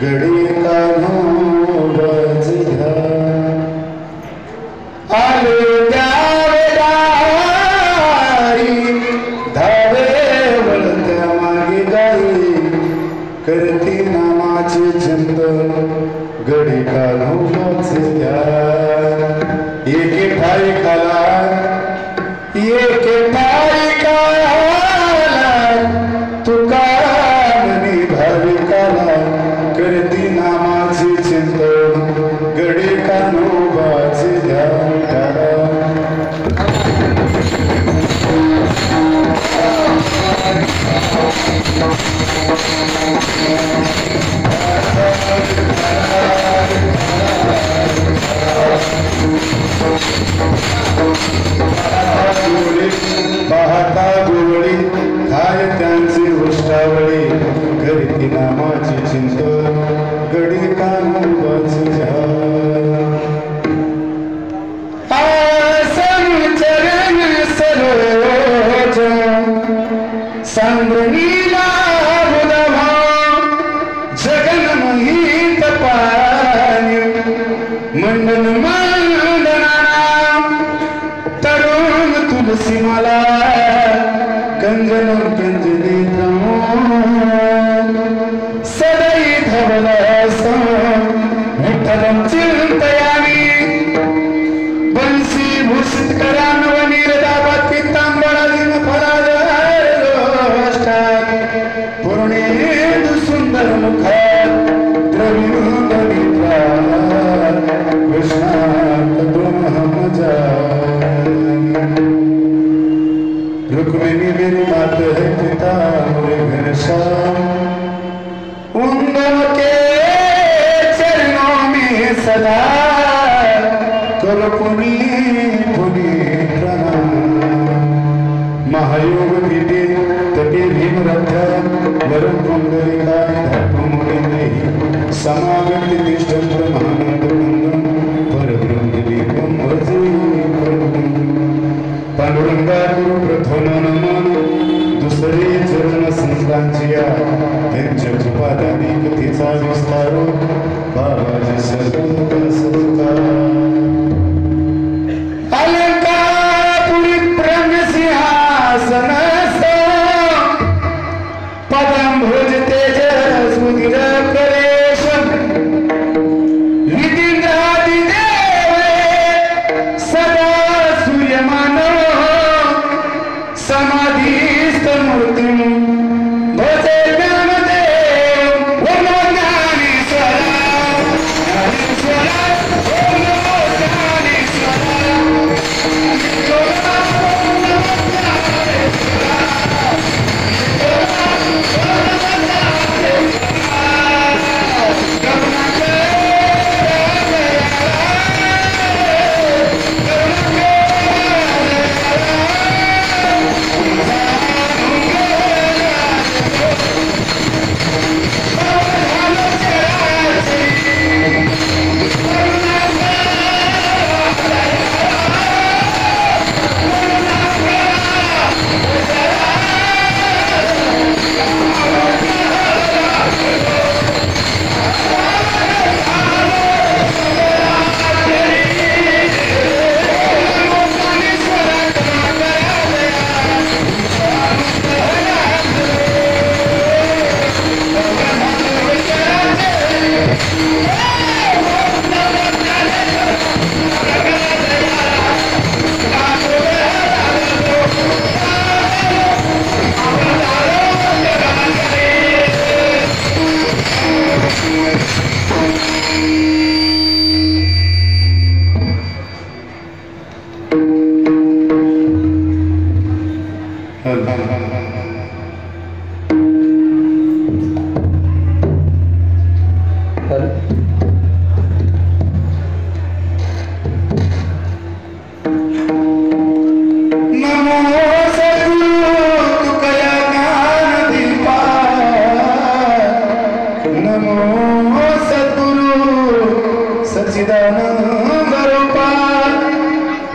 गडी कान्होबाच घ्या आले त्यावेदारी धावे वळत्या मागे गाई करती नामाचे चिंतन गडी कान्होबाच घ्या एके ठाई खाला एके ठाई खाला तुकामनी भाविकाला करती नामाचे चिंतन गडी कान्होबाच घ्या पाहता गोवळी काय त्यांची उष्टावळी करती नामाची चिंतन गडी कान्होबाच घ्या चरण सरोज संगनीला बुधमा जगन्मोहित पाणी मंडन मंडना तरुण तुलसी मला गंजन गंजनी सदै धवलास विठ्ठलं चिंतयामि बंसी भूषित करा नवनीरदाबा पितांबरालीन फलादष्टात पूर्णेंदु सुंदर मुखात द्रविण नेत्रात कृष्णात रुक्मिणी मेरी मात है पिता मोरे घनश्याम उनके चरणों में सदा करो पुनी पुनी प्रणाम महायोग विदे तटे भीमरथ वरुण कुंडलिका धर्ममुनि समागति तिष्ठं ब्रह्मानंद कुंदं परब्रह्मलीकं भजे पांडुरंगा गुरु प्रथम नमन दुसरे चरण संतांचिया त्यांच्या कृपादानी कथेचा विस्तारो बाबाजी सदका सदका अलंकापुरी ब्रह्म सिंहासनस्थ पदंभुज तेजस उदिर प्रवेश विधिंद्रादि देवे सदा सूर्यमान समाधिस्थ मूर्तिं भजे ज्ञानदेव ओम ज्ञानेश्वर ज्ञानेश्वर ओम ज्ञानेश्वर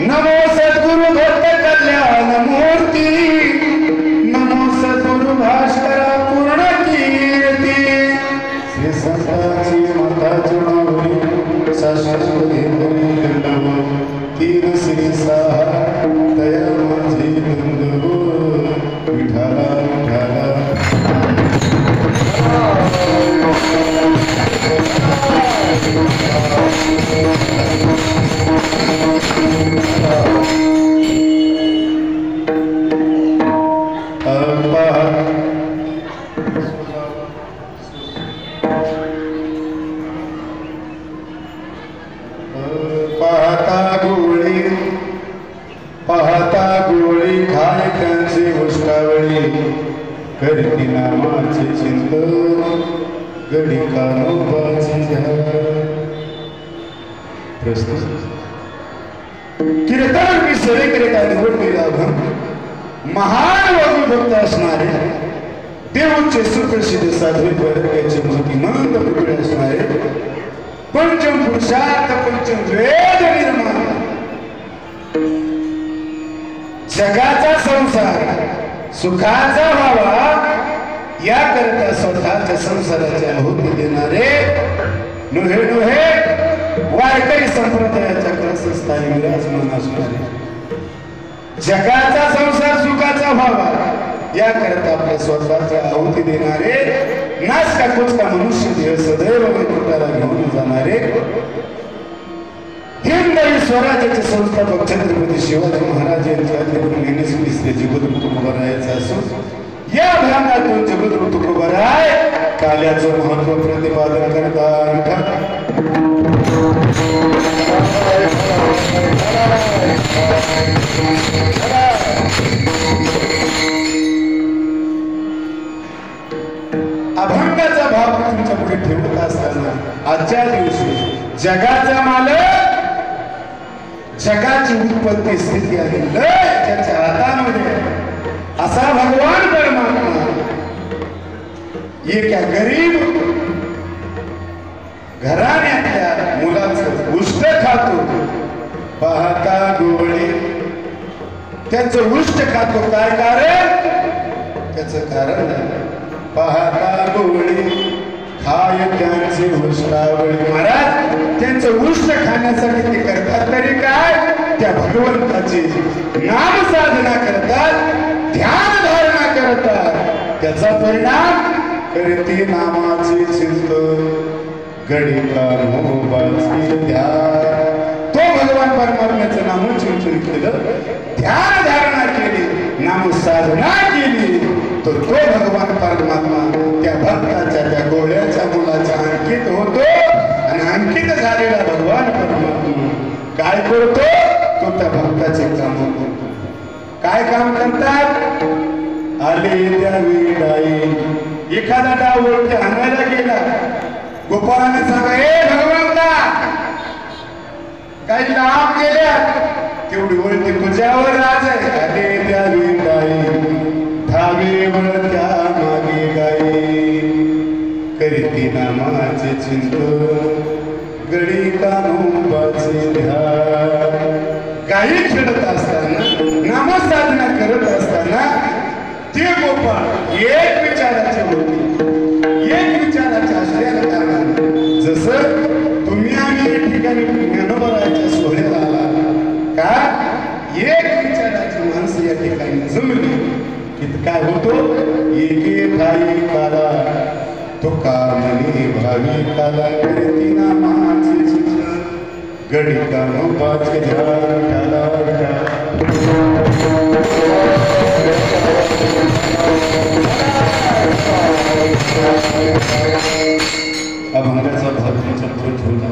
नमो सद्गुरु भक्त कल्याण मूर्ति नमो सद्गुरु भास्कर पूर्ण कीर्ति श्री संत गडी कानोबाची प्रस्तुत कीर्तन विसरेकरिता निवडलेला अभंग महान वगुभक्त असणारे देवचे सुप्रसिद्ध साधू वर्गाचे मूर्तिमंत पुढे असणारे पंचम पुरुषार्थ पंचम वेद निर्माण जगाचा संसार सुखाचा व्हावा याकरता स्वतःच्या संसाराची आहुती देणारे नोहे वारकरी संप्रदायाच्या क्रमस्थानी विराजमान असणारे जगाचा संसार सुखाचा व्हावा याकरता आपल्या स्वतःच्या आहुती देणारे नाश का कुचका मनुष्य देह सदैव वैकुंठाला घेऊन जाणारे हिंदवी स्वराज्याचे संस्थापक छत्रपती शिवाजी महाराज यांच्या आज्ञेनेच विसरे जगद्गुरु तुकोबारायाचा असो या भागातून जगद्गुरु तुकोबाराय काल्याचं महत्व प्रतिपादन करतात. अभंगाचा भाव तुमच्या पुढे ठेवत असताना आजच्या दिवशी जगाचा मालक जगाची उत्पत्ती स्थिती आणि लय ज्याच्या हातामध्ये असा भगवान परमात्मा एका गरीब घराण्यातल्या मुलाचं उष्ट खातो पाहता डोळे त्याचं उष्ट खातो काय कारण त्याचं कारण पाहता डोळे खाय त्यांचे उष्टावळी महाराज त्यांचं उष्ट खाण्यासाठी ते करतात तरी काय त्या भगवंताची नाम साधना करतात ध्यान धारणा करतात त्याचा परिणाम करते नामाचे चिंतन गडी कानोबाचे ध्यान तो भगवान परमात्म्याचं नाम चिंतन केलं ध्यान धारणा केली नाम साधना केली तो भगवान परमात्मा त्या भक्ताच्या त्या गोळ्याच्या मुलाच्या अंकित होतो आणि अंकित झालेला भगवान परमात्मा काय करतो तो त्या भक्ताचे काम करतो. काय काम करतात आले त्या वेळी एखादा डाव वरती आणायला गेला गोपाळाने सांगा हे भगवंता काही लांब गेल्या तेवढी वळती तुझ्यावर राज आहे. आले त्या वेळी धावेवर त्या मागे गाई करती नामाचे चिंतन गडी कानोबाचे ध्यान. गाई खेळत असताना नामसाधना करत असताना ते गोपाळ एक विचाराचे होते एक विचाराचे असल्याच्या कारणाने जसं तुम्ही आम्ही या ठिकाणी ज्ञानोबाराच्या सोहळ्याला आला का एक विचाराची माणसं या ठिकाणी जमली काय होतो एके ठाई काला तो कामनी भावी काला करती नामाचे चिंतन गडी कानोबाचे ध्यान ठाला अभंगाचा भाव तुमच्या पुढे ठेवला.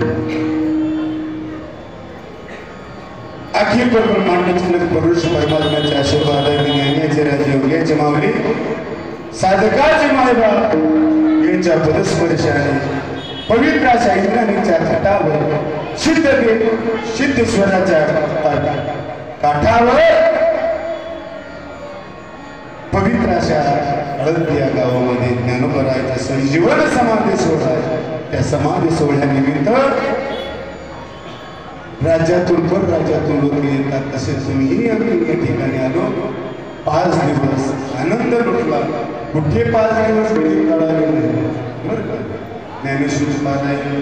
अखिल ब्रह्मांडाचे पुरुष परमात्म्याच्या आशीर्वादाने ज्ञानाचे राजे योग्याचे माऊली साधकाचे मायबाप यांच्या पदस्पर्शाने पवित्र अशा इंद्राणीच्या तटावर सिद्धेश्वराच्या काठावर पवित्र अशा हळद या गावामध्ये ज्ञानोबारायाचा संजीवन समाधी सोहळा त्या समाधी सोहळ्यानिमित्त राज्यातून पण राज्यातून लोक येतात तसे तुम्हीही आम्ही या ठिकाणी आलो 5 दिवस आनंद लुटला. कुठे 5 दिवस कळाले नाही बरं का. ज्ञानेश्वर पारायण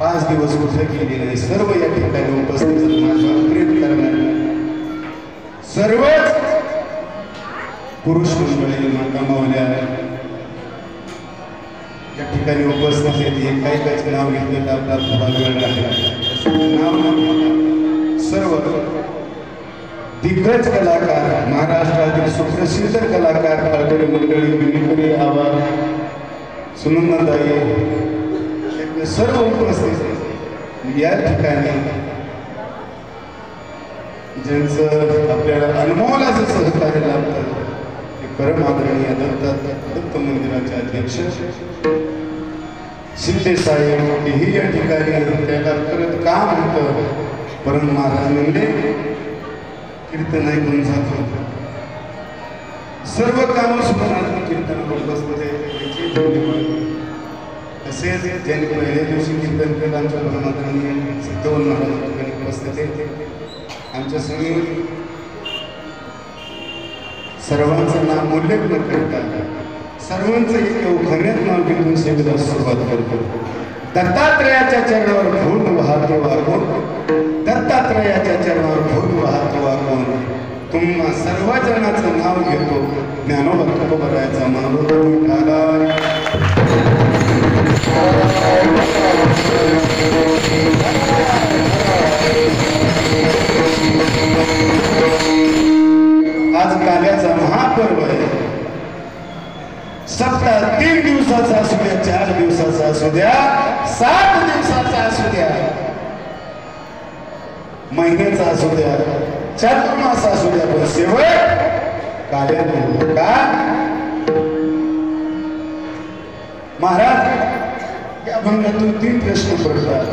5 दिवस कुठे केले नाही. सर्व या ठिकाणी उपस्थित माझ्यावर प्रेम करणारे सर्वच पुरुष मंडळी कमावल्या या ठिकाणी उपस्थित आहेत. एकाएकाचे नाव घेतले तर आपला थोडा वेळ लागला. नाव सर्व दिग्गज कलाकार महाराष्ट्रातील सुप्रसिद्ध कलाकार काळकरी मंडळी बिनीकरी आवाज सुनंदाई सर्व उपस्थित या ठिकाणी ज्यांचं आपल्याला अनमोल असं सहकार्य लाभतं परमादरणीय दत्त मंदिराचे अध्यक्ष शिंदे साहेब हेही या ठिकाणी त्याला परत काम होतं, परंतु महाराज म्हणले कीर्तन ऐकून जात होतं. सर्व कामं सुधारणारे कीर्तनावर बसमध्ये तसेच ज्यांनी पहिल्या दिवशी कीर्तन केलं आमच्या परमादरणीय सिद्धवन महाराज ठिकाणी उपस्थित होते. आमच्या समोर सर्वांचं नाम उल्लेख न करता सर्वांचं एक उखाण्यात नाव घेऊन सेवेला सुरुवात करतो. दत्तात्रयाच्या चरणावर फूल वाहतो वागून, दत्तात्रयाच्या चरणावर फूल वाहतो वागून तुम्हा सर्व जणांचं नाव घेतो. ज्ञानोबा तुकोबारायाचा मानोबा विठाला. आज काल्याचा महापर्व आहे. सप्ताह 3 दिवसाचा असू द्या, 4 दिवसाचा असू द्या, 7 दिवसाचा असू द्या, महिन्याचा असू द्या, चातुर्मास असू द्या, पण शेवट काल्याने का महाराज या भंगातून 3 प्रश्न पडतात.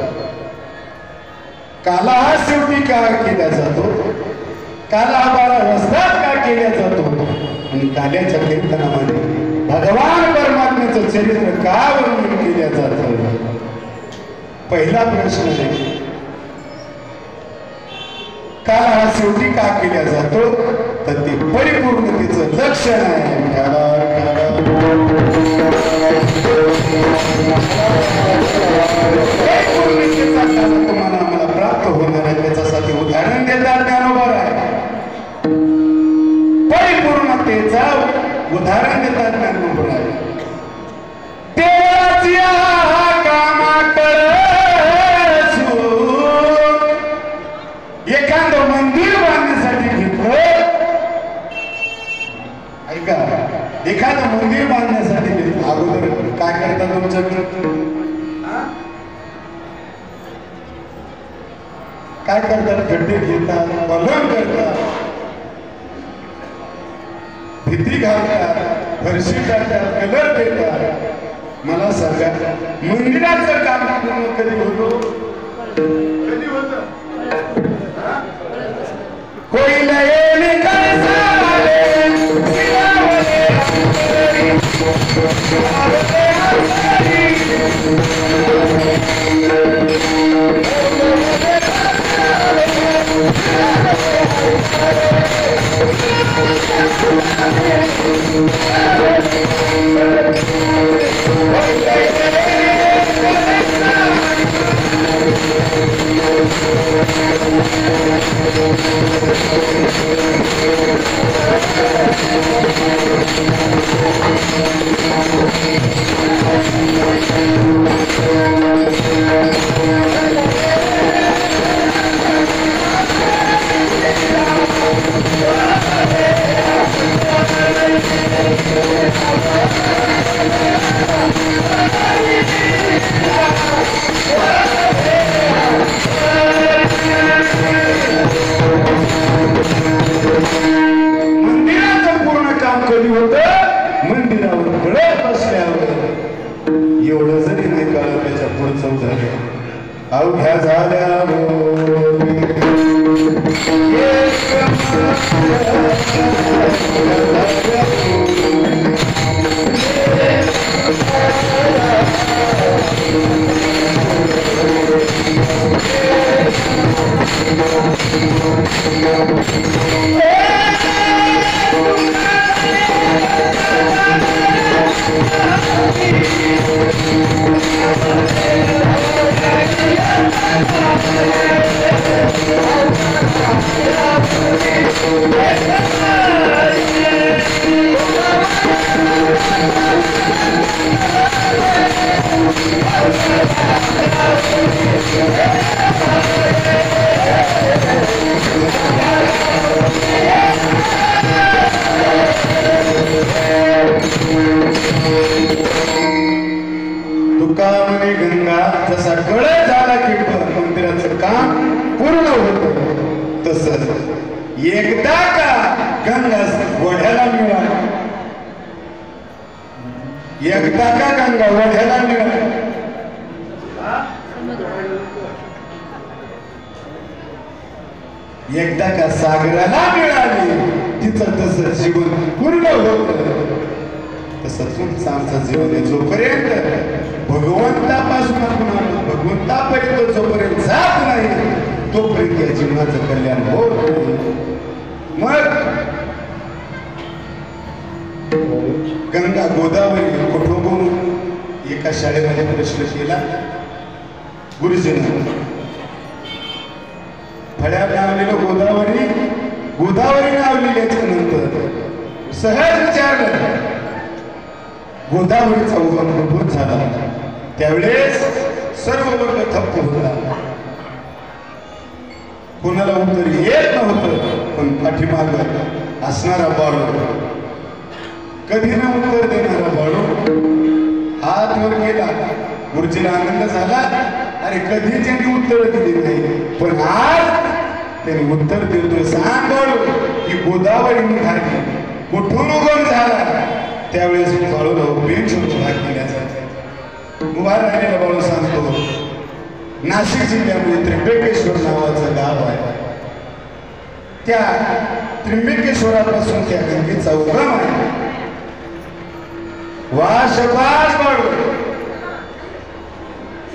काला हा शेवटी का केला जातो, काला हा 12 वाजता का केला जातो, आणि काल्याच्या कीर्तनामध्ये भगवान परमात्म्याचं चरित्र का वर्णन केलं जातं. पहिला प्रश्न आहे काल हा शेवटी का केला जातो, तर ते परिपूर्णतेचं लक्षण आहे. तुम्हाला आम्हाला प्राप्त होणार आहे त्याच्यासाठी उदाहरण देतात ज्ञानोबा आहे. परिपूर्णतेचा उदाहरण देतात ज्ञानोबा आहे. देवाच्या कामाकडे एखादं मंदिर बांधण्यासाठी घेतलं, ऐका, एखादं मंदिर बांधण्यासाठी घेतलं, अगोदर काय करतात तुमच्याकडे, काय करतात, गड्डे घेतात, कलम करतात, भिंती घालतात, फरशी टाकतात, कलर देतात. मला सांगा मंदिराचं काम पूर्ण कधी होतो, कधी होतं. कोई नये निकल साले सिलावले अवघ्या झाल्या तुका म्हणे गंगा जसा कळ झाला की मंदिराचं काम पूर्ण होत, तसंच एकदा का गंगा वढ्याला मिळाली एकदा का गंगा वढ्याला मिळाली, एकदा का सागराला मिळाली, तिचं तसं जीवन पूर्ण होत. तसं तुमचं आमचं जीवन आहे जोपर्यंत भगवंतापासून आपण भगवंतापर्यंत जोपर्यंत जात नाही तोपर्यंत या जीवनाचं कल्याण होत नाही. मग गंगा गोदावरी कुठून एका शाळेमध्ये प्रश्न केला गुरुजींना. फळ्या लावलेलं गोदावरी, गोदावरी लावलेली याच्यानंतर सहज विचारलं गोदावरीचा उगम कुठून झाला. त्यावेळेस सर्व वर्ग थप्प होता, कोणाला उत्तर येत नव्हतं. पण पाठीमाग असणारा बाळू, कधी न उत्तर देणारा बाळू हात वर गेला. गुरुजीला आनंद झाला, अरे कधी त्यांनी उत्तर दिली नाही पण आज त्यांनी उत्तर देतोय. सांग बाळू की गोदावरी निघाली कुठून उगम झाला. त्यावेळेस बाळूला बेंच उभा केला जातो. उभा राहिलेला बाळू सांगतो, नाशिक जिल्ह्यामध्ये त्र्यंबकेश्वर नावाचं गाव आहे, त्या त्र्यंबकेश्वरापासून त्या गंगेचा उगम आहे. वा शबाश बाळू,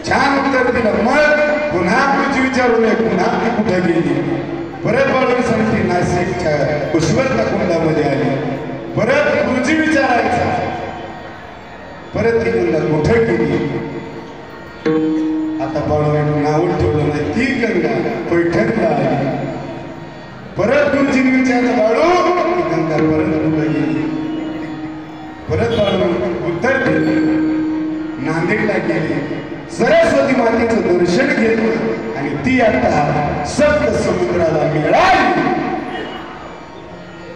छान उत्तर दिलं. मग पुन्हा गुरुजी विचारून पुन्हा ती कुठे गेली. परत बाळू सांगते नाशिकच्या कुशवर्ता कुंडामध्ये आली. परत गुरुजी विचारायचा, परत ती गंगा कुठे गेली. आता बाळू नाव ठेवलं नाही, ती गंगा पैठणला आली. परत गुरुजीने विचारलं, बाळू ती गंगा परत कुठे गेली. परत बाळू उत्तर दिलं, नांदेडला गेली. सरस्वती मातेचं दर्शन घेतलं आणि ती आता सप्त समुद्राला मिळाली.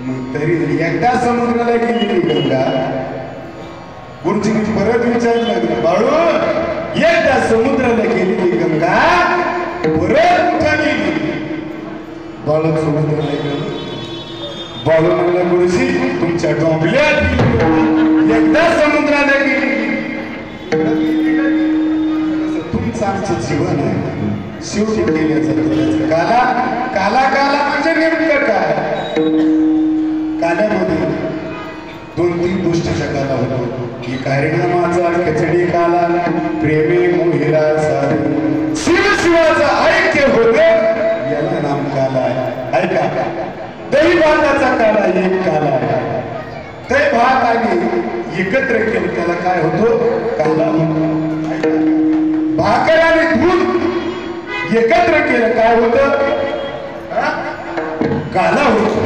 मग तरी एकदा समुद्राला गेली गंगा. गुरुजीने परत विचारलं, बाळू एकदा समुद्राला गेलेली गंगा परत कुठे गेली. बाळू समुद्राला गेलं. बाळू म्हणला, गुरुजी तुमच्या डोंबल्यात एकदा समुद्राला गेली. तुमचं आमचं जीवन आहे, शेवटी केल्याचं काला काला काला म्हणजे नेमकं काय. काल्यामध्ये 2-3 गोष्टीचा काला होतो. की कार्यक्रमाचा खिचडी काला, प्रेमी मोहिला सारी शिव शिवाचं ऐक्य होत याला नाम काला आहे. ऐका, दही भाताचा काला एक काला आहे. दही भात आणि एकत्र केलं त्याला काय होतो, काला होतो. भाकर आणि दूध एकत्र केलं काय होतं, काला होतो.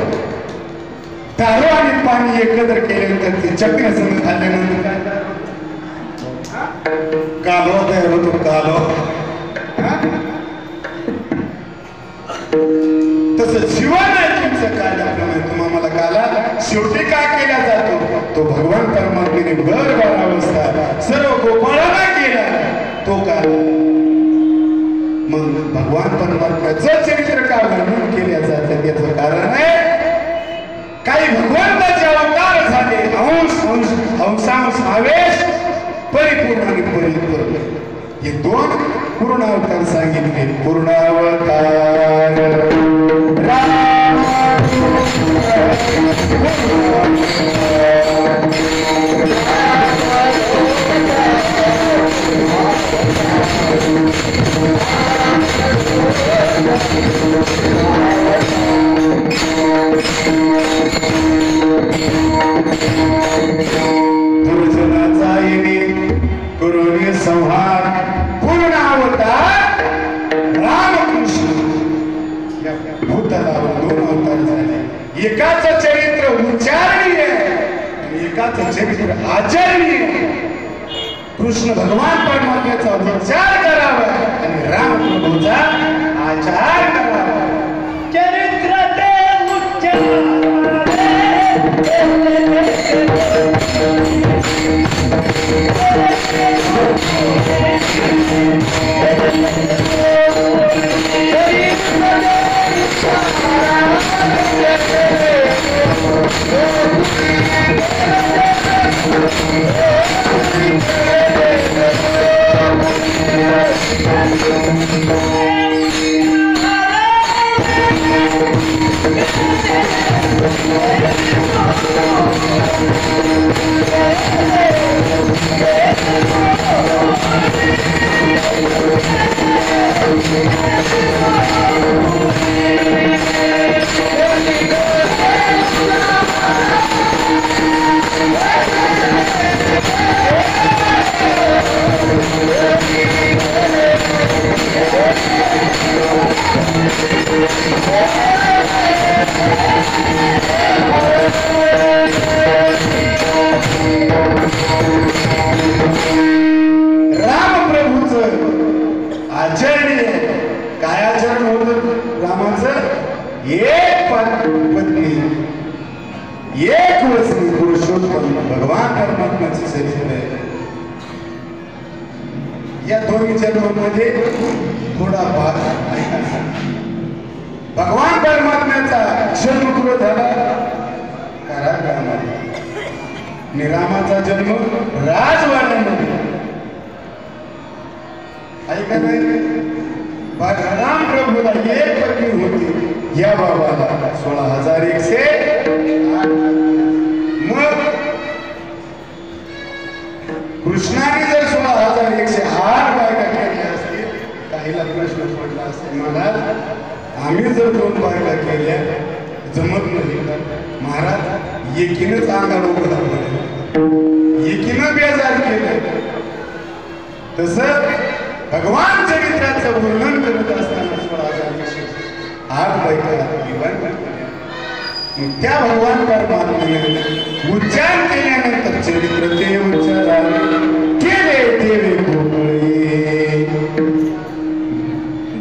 दारू आणि पाणी एकत्र केल्यानंतर ते चक्र संग खाल्ल्यानंतर कालवा तयार होतो. कालवा तसं जीवन आहे तुमचं. काल्याप्रमाणे तुम्हाला काला शेवटी काय केला जातो, तो भगवान परमात्म्याने भर 12 वाजता सर्व गोपाळांना केला तो काल. मग भगवान परमात्म्याचं चरित्र का वर्णन केल्या जातं त्याचं कारण आहे, काही भगवंताचे अवतार झाले. अंशांश आवेश परिपूर्ण आणि परिपूर्ण हे 2 पूर्ण अवतार सांगितले. पूर्णावतार राम, दुर्जनाचा करुणी संहार. पूर्ण अवतार रामकृष्ण. भूतलावर 2 अवतार झाले. एकाचं चरित्र उच्चारणीय आणि एकाचं चरित्र आचरणीय. कृष्ण भगवान परमात्म्याचा विचार करावा आणि रामप्रभूचा आचार करावा. चरित्र ते उच्चार Oh, भगवान परमात्म्याचं चरित्र आहे. या दोन्ही जन्मामध्ये थोडा भाग भगवान परमात्म्याचा जन्म कुठं झाला कारागृहामध्ये आणि रामाचा जन्म राजवाड्यामध्ये. ऐका नाही राम प्रभूला एक पत्नी होती या बाबाला 16,108. मग कृष्णाने जर 16,108 बायका केल्या असतील काहीला प्रश्न पडला असेल मला आम्ही जर 2 बायका केल्या जमत नाही का महाराज एकीनंच अंगाला उभं दाखवलं एकीनं बेजार केलं. तसं भगवान चरित्राचं वर्णन करत असताना 16,108 बायका त्या भगवान परमात्म्याने उच्चार केल्यानंतर चरित्र ते उच्चार केले देवे गोकुळे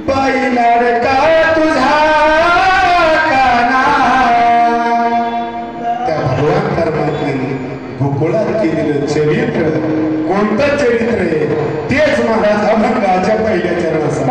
बाई लाडका तुझा काना. त्या भगवान परमात्म्याने गोकुळात केलेलं चरित्र कोणतं चरित्र आहे तेच महाराज अभंगाच्या पहिल्या चरणाचा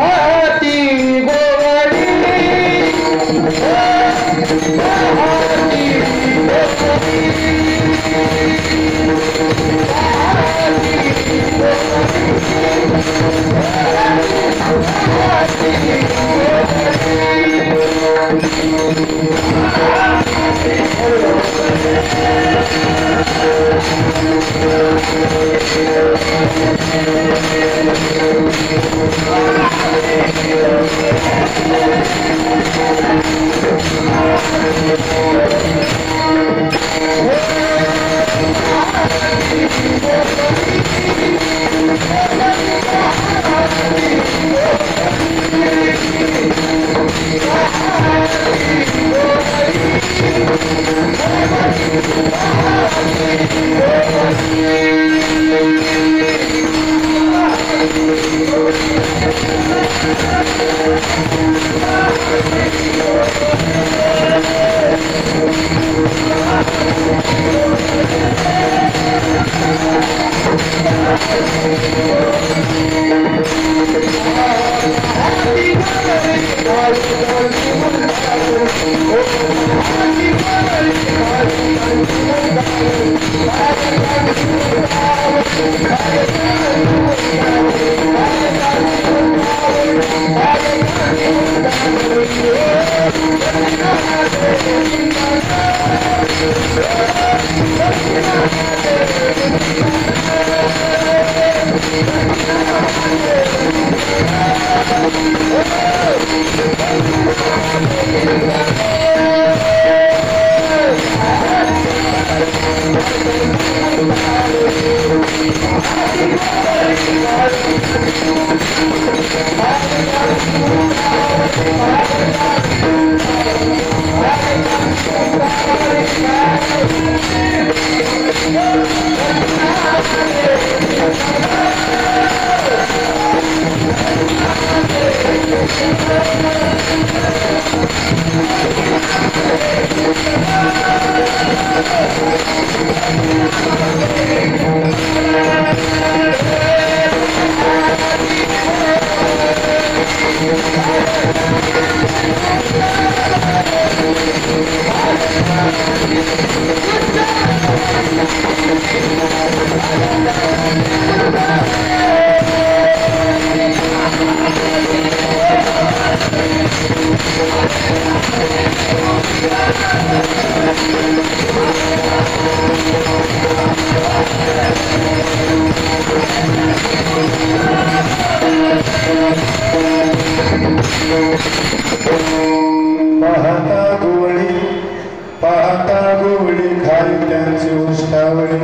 पाहता गोवळी खाली त्यांची उष्टावळी.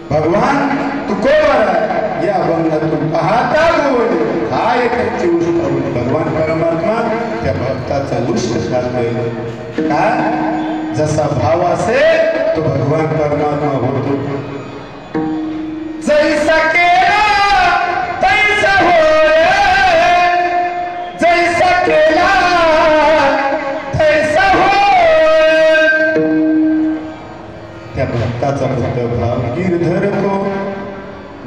भगवान तू कोण या अभंगातून पाहता गोवळी हाय त्यांची उष्टावळी. भगवान परमात्मा त्या भक्ताचा उष्ट खातोय. का जसा भाव असेल तो भगवान परमात्मा होतो. जैसा केला तैसा होय, जैसा केला तैसा होय. त्या भक्ताचा फक्त भाव गिरधर तो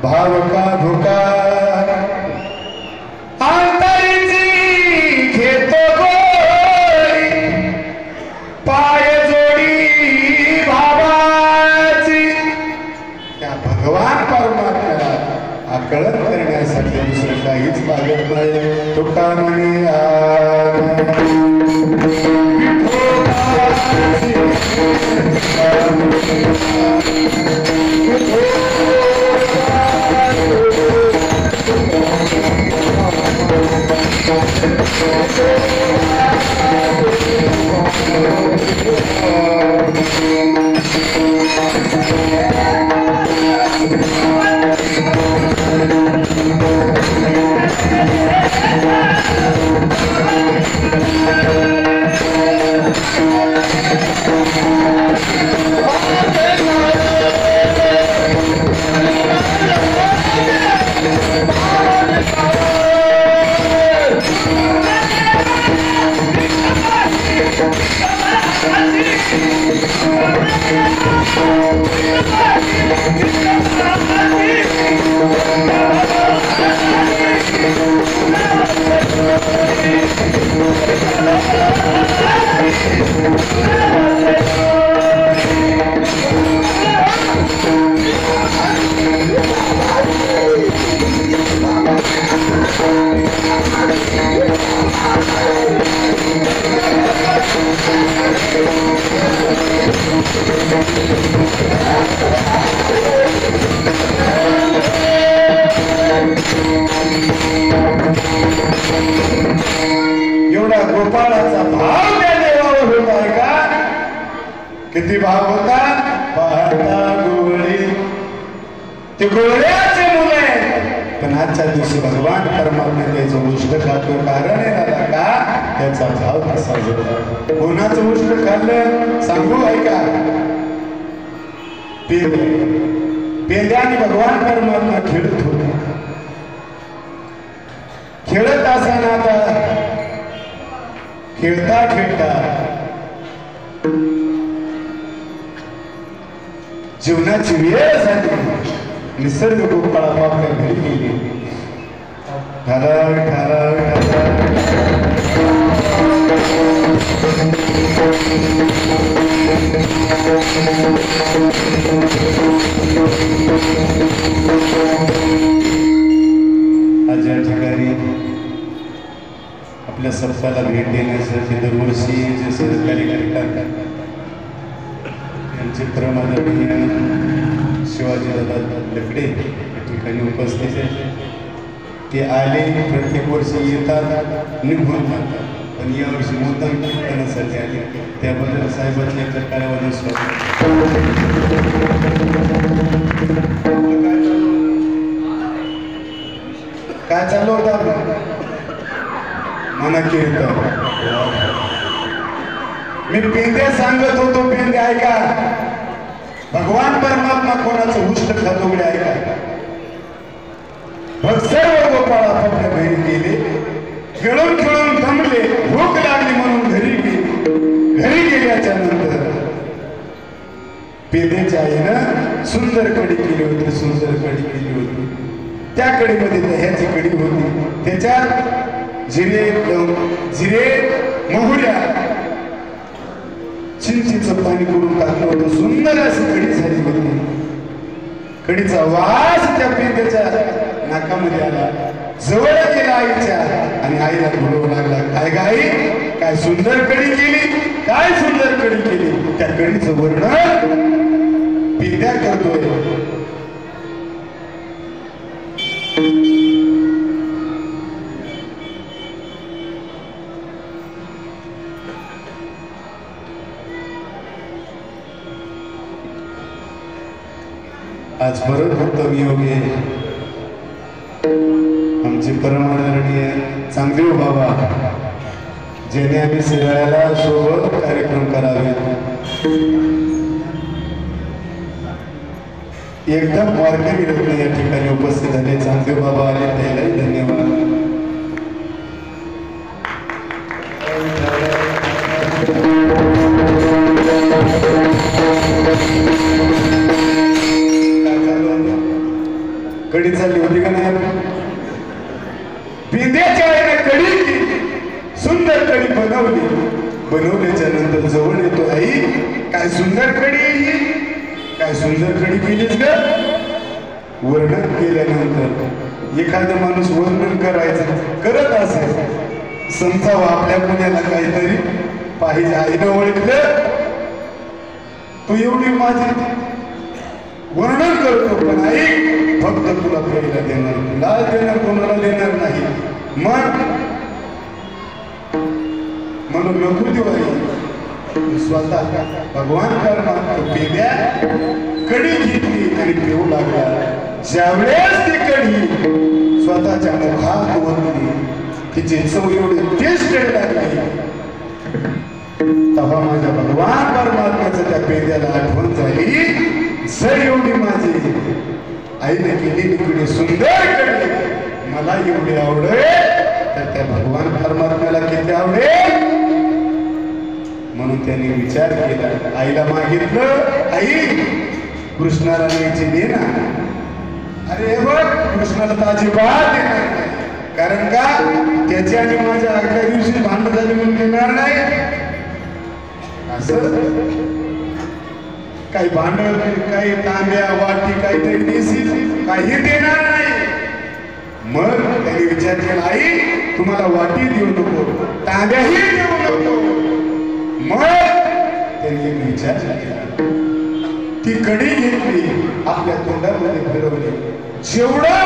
भाव का धोका अंतरीची घेतो गोळी पाय जोडी भावाची. त्या भगवान परमात्म्याला आकलन करण्यासाठी दुसरं काहीच लागत नाही. तुका म्हणे एवढा गोपाळाचा भाव त्या देवावर होता आहे का? किती भाव होता? पाहता गोवळी. ते गोवळ्याचे मुलं आहे, पण आजच्या दिवशी भगवान परमात्मा त्याचं उष्ट खातो. कारण आहे दादा का त्याचा भाव कसा होता. कोणाचं उष्ट खाल्लं सांगू आहे का? पेंद्याने भगवान परमात्मा खेळत होता. खेळत असताना आता खेळता खेळता जीवनाची वेळ झाली. निसर्ग गोपाळा आपल्या घरी गेली. ठराव ठराव आज या ठिकाणी आपल्या सप्ताहाला भेट देण्यासाठी दरवर्षी जे सहकारी करतात त्यांचे प्रमाणीय शिवाजी दादा लकडे या ठिकाणी उपस्थित आहे. ते आले प्रत्येक वर्षी येतात निघून जातात, पण यावर्षी मुद्दाम कीर्तनासाठी आले. त्याबद्दल साहेबांनी आपल्या कार्यावर स्वागत. काय चालू होतं मना कीर्तन? मी पेंद्या सांगत होतो. पेंद्या ऐका, भगवान परमात्मा कोणाचं उष्ट खातोगडे ऐका. मग सर्व गोपाळ आपापल्या घरी गेले. खेळून खेळून दमले, भूक लागली म्हणून घरी गेले. घरी गेल्याच्या नंतर पेंद्याच्या आईनं सुंदर कडी केली होती. सुंदर कडी केली होती. त्या कढीमध्ये दह्याची कढी होती. त्याच्यात जिरे मोहऱ्या चिंचेचं पाणी करून टाकलं होतं. सुंदर अशी कढी झाली होती. कढीचा वास त्या पेंद्याच्या नाकामध्ये आला. जवळ गेला आईच्या आणि आईला बोलवू लागला. काय गाई, काय सुंदर कढी केली, काय सुंदर कढी केली. त्या कढीचं वर्णन पेंद्या करतोय. आज परत उत्तम योगी आमचे परमादरणीय चांगदेव बाबा ज्याने आम्ही शिराळ्याला सोबत कार्यक्रम करावे एकदम वारकरी रत्न या ठिकाणी उपस्थित झाले चांगदेव बाबा आले त्यालाही धन्यवाद. कडी चालली होती का नाही पिंद्याच्या आईने कडी केली सुंदर कडी बनवल्याच्या नंतर जवळ येतो आई काय सुंदर कडी आहे काय सुंदर कडी केलीच ग. वर्णन केल्यानंतर एखादा माणूस वर्णन करायचं करत असेल समजावं आपल्या पुण्याला काहीतरी पाहिजे. आईनं ओळखलं तू एवढी माझी वर्णन करतो पण आई फक्त तुला प्रेरणा देणार लाल देणार कोणाला देणार नाही. म्हणून नको देऊ आई स्वतः भगवान परमात्मा पेद्या कडी घेतली आणि पिऊ लागला. ज्यावेळेस ती कडी स्वतःच्या मुखात ओतली तिची चव एवढी टेस्ट लागली तेव्हा माझ्या भगवान परमात्म्याचं त्या पेद्याला आठवण झाली. जर एवढी माझी आईने केलेली कडी सुंदर कडी मला एवढी आवडेल तर त्या भगवान परमात्म्याला किती आवडेल. म्हणून त्यांनी विचार केला आईला मागितलं आई कृष्णाला न्यायची दे ना. अरे बघ कृष्णाला ताजी बात देणार नाही कारण का त्याची आणि माझ्या आदल्या दिवशी भांडण झाली म्हणून देणार नाही. असं काही भांडण काही तांब्या वाटी काहीतरी देशील काही देणार नाही. मग त्यांनी विचार केला आई तुम्हाला वाटी देऊ नको तांब्याही देऊ नको. मग त्यांनी एक विचार केला ती कडी घेतली आपल्या तोंडामध्ये फिरवली जेवढं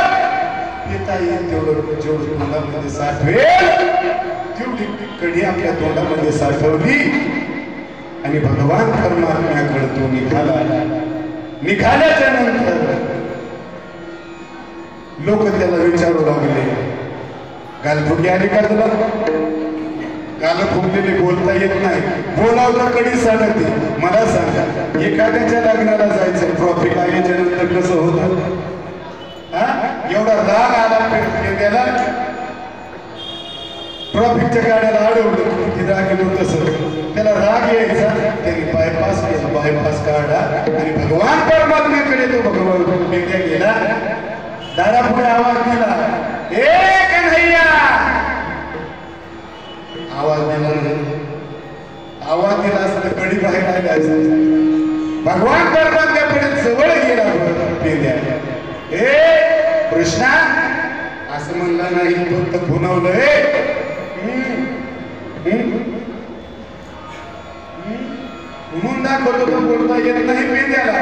पिता येईल तेवढं जेवढं तोंडामध्ये साठवेल तेवढी कडी आपल्या तोंडामध्ये साठवली आणि भगवान परमात्म्याकडे तो निघाल्याच्या नंतर लोक त्याला विचारू लागले गालफुगी आली का तुला. गाल फुगलेले बोलता येत नाही बोलावता कडी सांगते. मला सांगा एखाद्याच्या लग्नाला जायचं ट्रॉफिक आल्याच्या नंतर कसं होतं एवढा राग आला त्याला ट्रॉफिकच्या गाड्याला अडवलं किती राग येतो तसं त्याला राग यायचा त्यांनी बायपास केला बायपास काढला आणि भगवान परमात्म्याकडे तो भगवान गेला. दारापुढे आवाज दिला ए कन्हैया. आवाज दिला असता कडी बाहेर आल्या असत. भगवान परमात्म्याकडे जवळ गेला पेद्या ए कृष्णा असं म्हणला नाही फक्त खुणावलंय म्हणून दाखवतो तो बोलता येत नाही पेंद्याला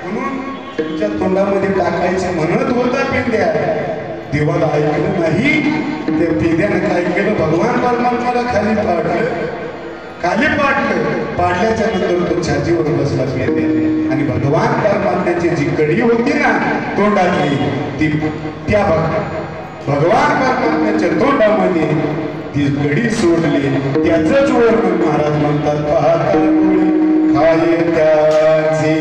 म्हणून तुमच्या तोंडामध्ये टाकायचे म्हणत होता पेंद्या. देवाला ऐकलं नाही त्या पेंद्यानं काय केलं भगवान परमात्म्याला खाली पाडल्याच्या नंतर तो छातीवर बसला पेंद्याने आणि भगवान परमात्म्याची जी कडी होती ना तोंडातली ती त्या भगवान परमात्म्याच्या तोंडामध्ये ती कडी सोडली. त्याच वर्णन महाराज म्हणतात पाहता खाये त्याचे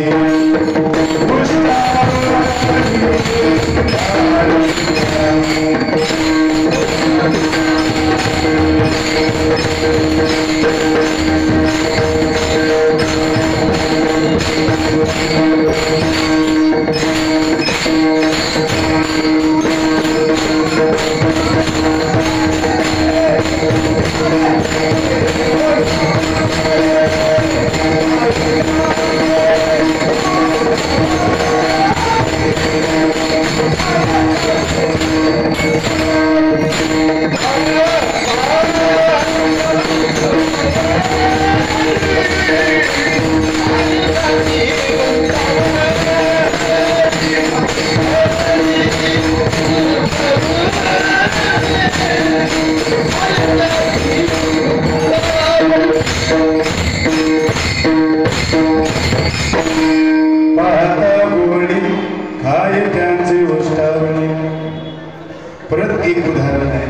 परत एक उदाहरण आहे.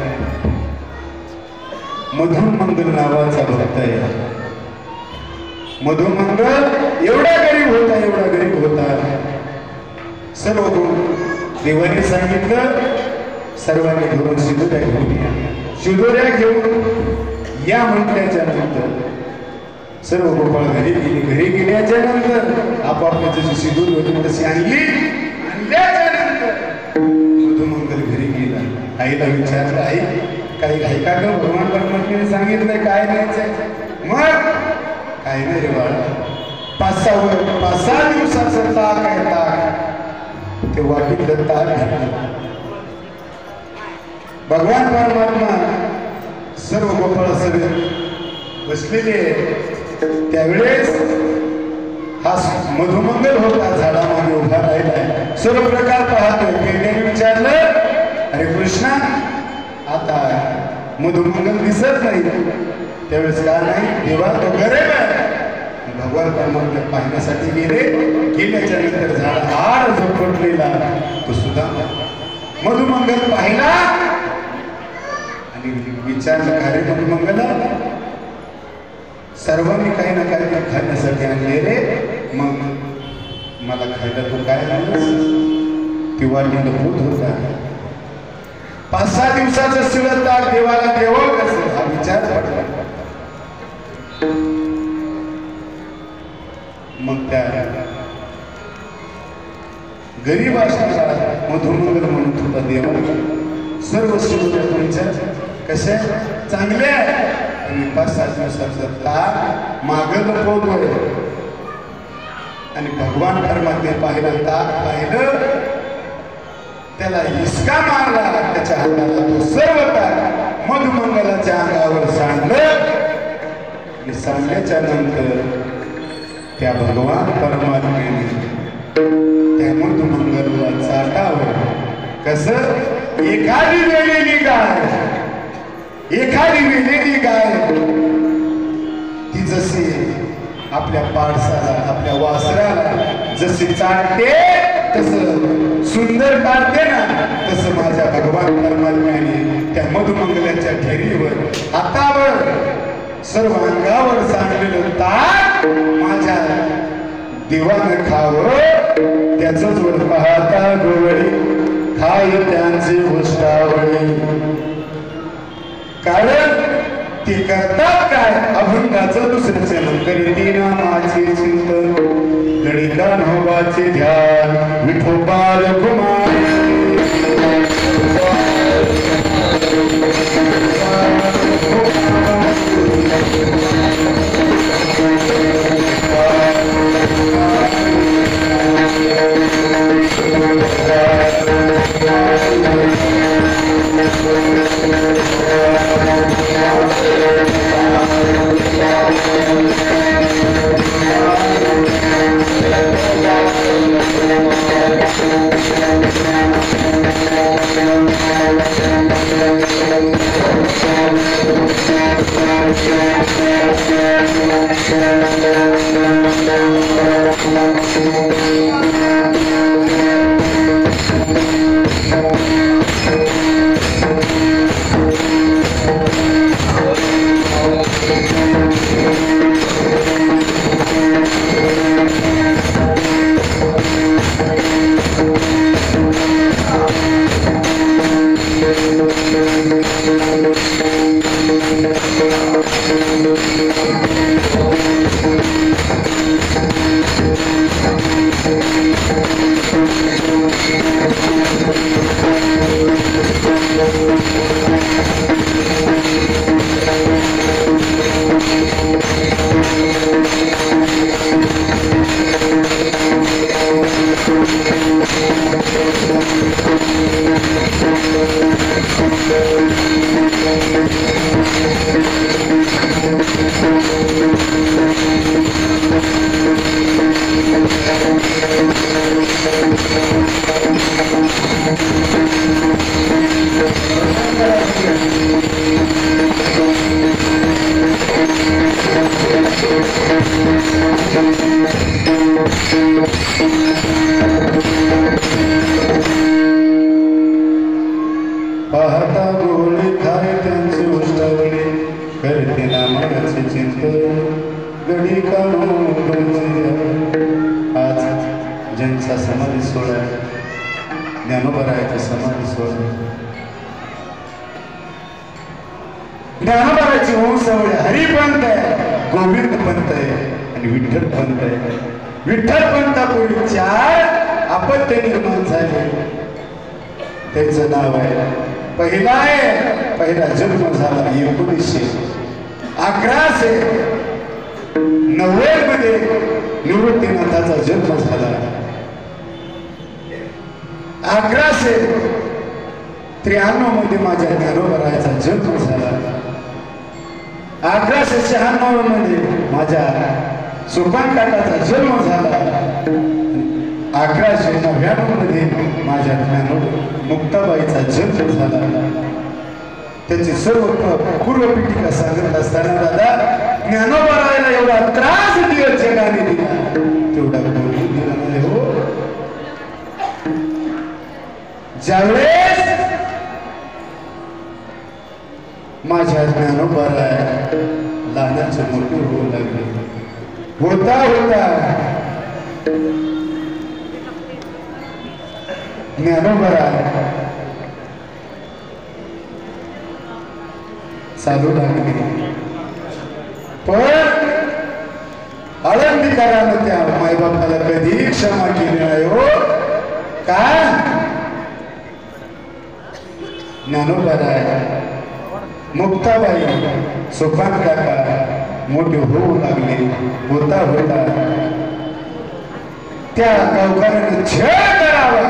मधुमंगल नावाचा भक्त आहे. मधुमंगल एवढा गरीब होता. सर्व देवाने सांगितलं सर्वांनी घरून शिदोऱ्या घेऊन या. शिदोऱ्या घेऊन या म्हटल्याच्या नंतर सर्व गोपाळ घरी गेल्याच्या नंतर आपापल्या जशी शिदोरी होती तशी आणल्याच्या नंतर मधुमंगल घरी गेला. आईला विचारलं, आई काही घाई का ग? भगवान परमात्म्याने सांगितलंय काय न्यायचंय? मग काय नाही रे बाळा, 5-6 दिवसाचं ताक आहे. ताक ते वाटीतलं ताक घेतलं. भगवान परमात्मा सर्व गोपाळ सगळे बसलेले. त्यावेळेस हा मधुमंगल होता झाडामागे उभा राहिलाय. सर्व प्रकार पाहतोय. त्याने विचारलं, अरे कृष्णा, आता मधुमंगल दिसत नाही. त्यावेळेस का नाही? देवा तो गरीब आहे. भगवान परमात्मा पाहण्यासाठी गेल्याच्या नंतर झाड हार झोपटलेला तो सुद्धा मधुमंगल पाहिला आणि विचारलं, अरे मधुमंगला, सर्वांनी काही ना काही खाण्यासाठी आणले रे, मग मला खायला तू काय आणलंस? ती वाटीला भूत होता. 5-6 दिवसाचं शिळं ताक देवाला देवं कसं? हा विचार पडला. मग त्या गरीब असणारा मधुमंगल म्हणत होता, देवा सर्व शिवच्या कसे चांगले आणि 5-6 दिवसाचं ताक मागं लपवतोय. आणि भगवान परमात्मे पाहिलं, ताक पाहिलं, त्याला हिसका मारला. त्याच्या हाताला तो सर्व ताक मधुमंगलाच्या अंगावर सांडलं. आणि सांडल्याच्या नंतर त्या भगवान परमात्म्याने त्या मधुमंगलला चाटावं. कसं? एखादी वेलेली गाय ती जशी आपल्या पाडसाला, आपल्या वासराला जशी चाटते, तसं सुंदर काढते ना, तसं माझ्या भगवान परमात्म्याने त्या मधुमंगलाच्या घेरीवर, हातावर, सर्व अंगावर सांडलेलं ताक माझ्या देवानं खावं. त्याच वर पाहता गोवळी खाय त्यांचे उष्टावळी. कारण ते करतात काय? अभंगाचं दुसऱ्याचे करीती नामाचे चिंतन, गणिता नोबाचे ध्यान, विठोबाल कुमार. पाहता गोळे खाय त्यांचे उष्टावणे करते नामाचे चिंतन गडी काढून आज ज्यांचा समाधी सोहळा ज्ञानोबरायाचा समाधी सोहळा ज्ञानोबराची वंशावळी हरिपंत आहे गोविंद पंत आहे आणि विठ्ठल पंत आहे विठ्ठल पंतापूर्वी 4 अपत्य निर्माण झाले त्यांचं नाव आहे पहिला जन्म झाला 1911 मध्ये निवृत्तीनाथाचा जन्म झाला 1193 मध्ये माझ्या ज्ञानोबरायाचा जन्म झाला 1196 मध्ये माझ्या सोपान काकाचा जन्म झाला 1199 मध्ये माझ्या मुक्ताबाईचा जन्म झाला त्याची सर्व पूर्वपीठिका सांगत असताना दादा ज्ञानोबरायाला एवढा त्रास दिला जगाने दिला तेवढा कोणी दिला नाही हो ज्यावेळेस माझ्या ज्ञानोबराया लहानाचे मोठे होऊ लागले होता ज्ञानोबराया चालू लागले पण आळंदीकरानं त्या मायबापाला कधी क्षमा केली नाही हो का ज्ञानोबराया मुक्ताबाई सोपान काका मोठे होऊ लागले होता त्या गावकऱ्याने छळ करावा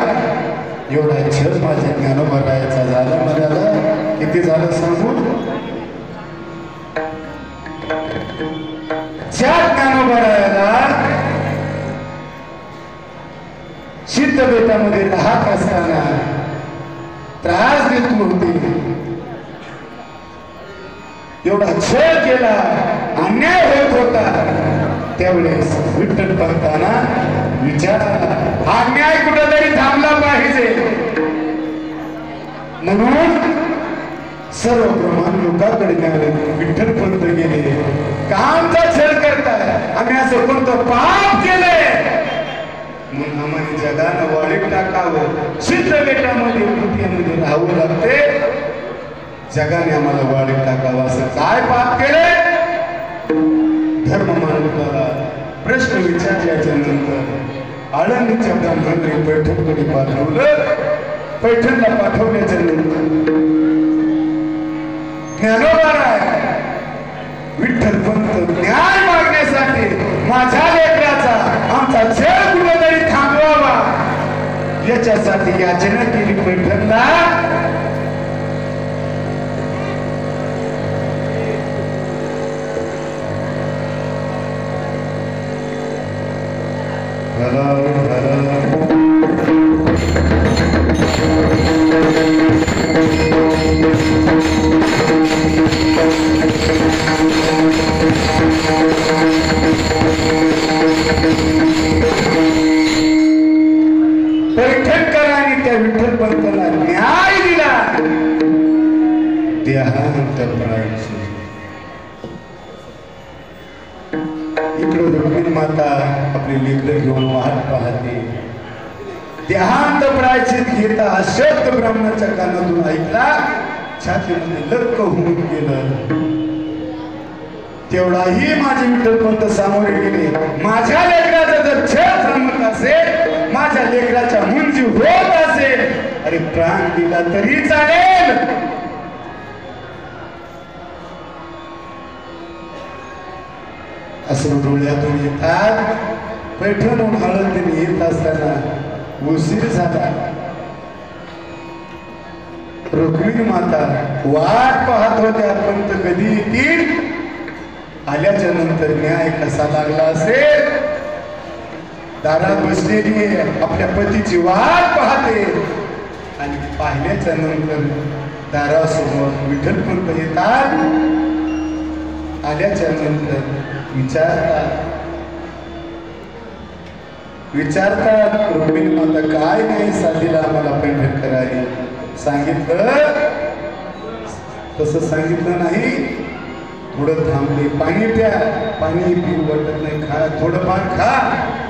एवढा छळ माझ्या ज्ञानोबरायाचा झाला मला किती झालं सांगू ज्या ज्ञानोबरायाला सिद्ध बेटामध्ये राहत असताना त्रास देत होते एवढा छळ केला अन्याय होत होता त्यावेळेस विठ्ठल पंतांना विचारला हा अन्याय कुठेतरी थांबला पाहिजे म्हणून सर्व प्रमाण लोकांकडे न्याले विठ्ठल पंत गेले कामचा छळ करताय आम्ही असं कोणतं पाप केलंय म्हणून आम्हाला जगानं वाळीत टाकावं सिद्ध बेटामध्ये पृथ्वीमध्ये राहावं लागते जगाने आम्हाला वाळीत टाकावं असं काय पाप केले धर्म मानवाला प्रश्न विचारल्याच्या नंतर आळंदीच्या ब्राह्मणांनी पैठणकडे पाठवलं पैठणला पाठवल्याच्या नंतर ज्ञानोबराया विठ्ठल पंत न्याय मागण्यासाठी माझ्या लेकराचा आमचा छळ कुठेतरी थांबवावा याच्यासाठी याचना केली पैठणला पैठणकरांनी त्या विठ्ठल पंताला न्याय दिला देहांत इकडे रुक्मिणी माता आपली लेकरं घेऊन वाहत पाहते देहांत प्रायचित घेता अशक्त ब्राह्मणाच्या कानातून ऐकला छातीमध्ये लक्क होऊन गेलं तेवढाही माझे विठ्ठल पंत सामोरे गेले माझ्या लेकराचा जर छळ थांबत असेल माझ्या लेकराच्या मुंजी होत असेल अरे प्राण दिला तरी चालेल असं डोळ्यातून येतात पैठणहून आळंदीने येत असताना उशीर झाला रुक्मिणी माता वाट पाहत होत्या पंत कधी येतील आल्याच्या नंतर न्याय कसा लागला असेल दारात बसलेली आपल्या पतीची वाट पाहते आणि पाहिल्याच्या नंतर दारासमोर विठ्ठल पंत येतात आल्याच्या नंतर विचारतात रुक्मिणी माता काय नाही साधीला आम्हाला पैठण करावी सांगितलं तसं सांगितलं नाही. थोडं थांबले, पाणी प्या, पाणी पिऊ वाटत नाही, खा थोडंफार खा.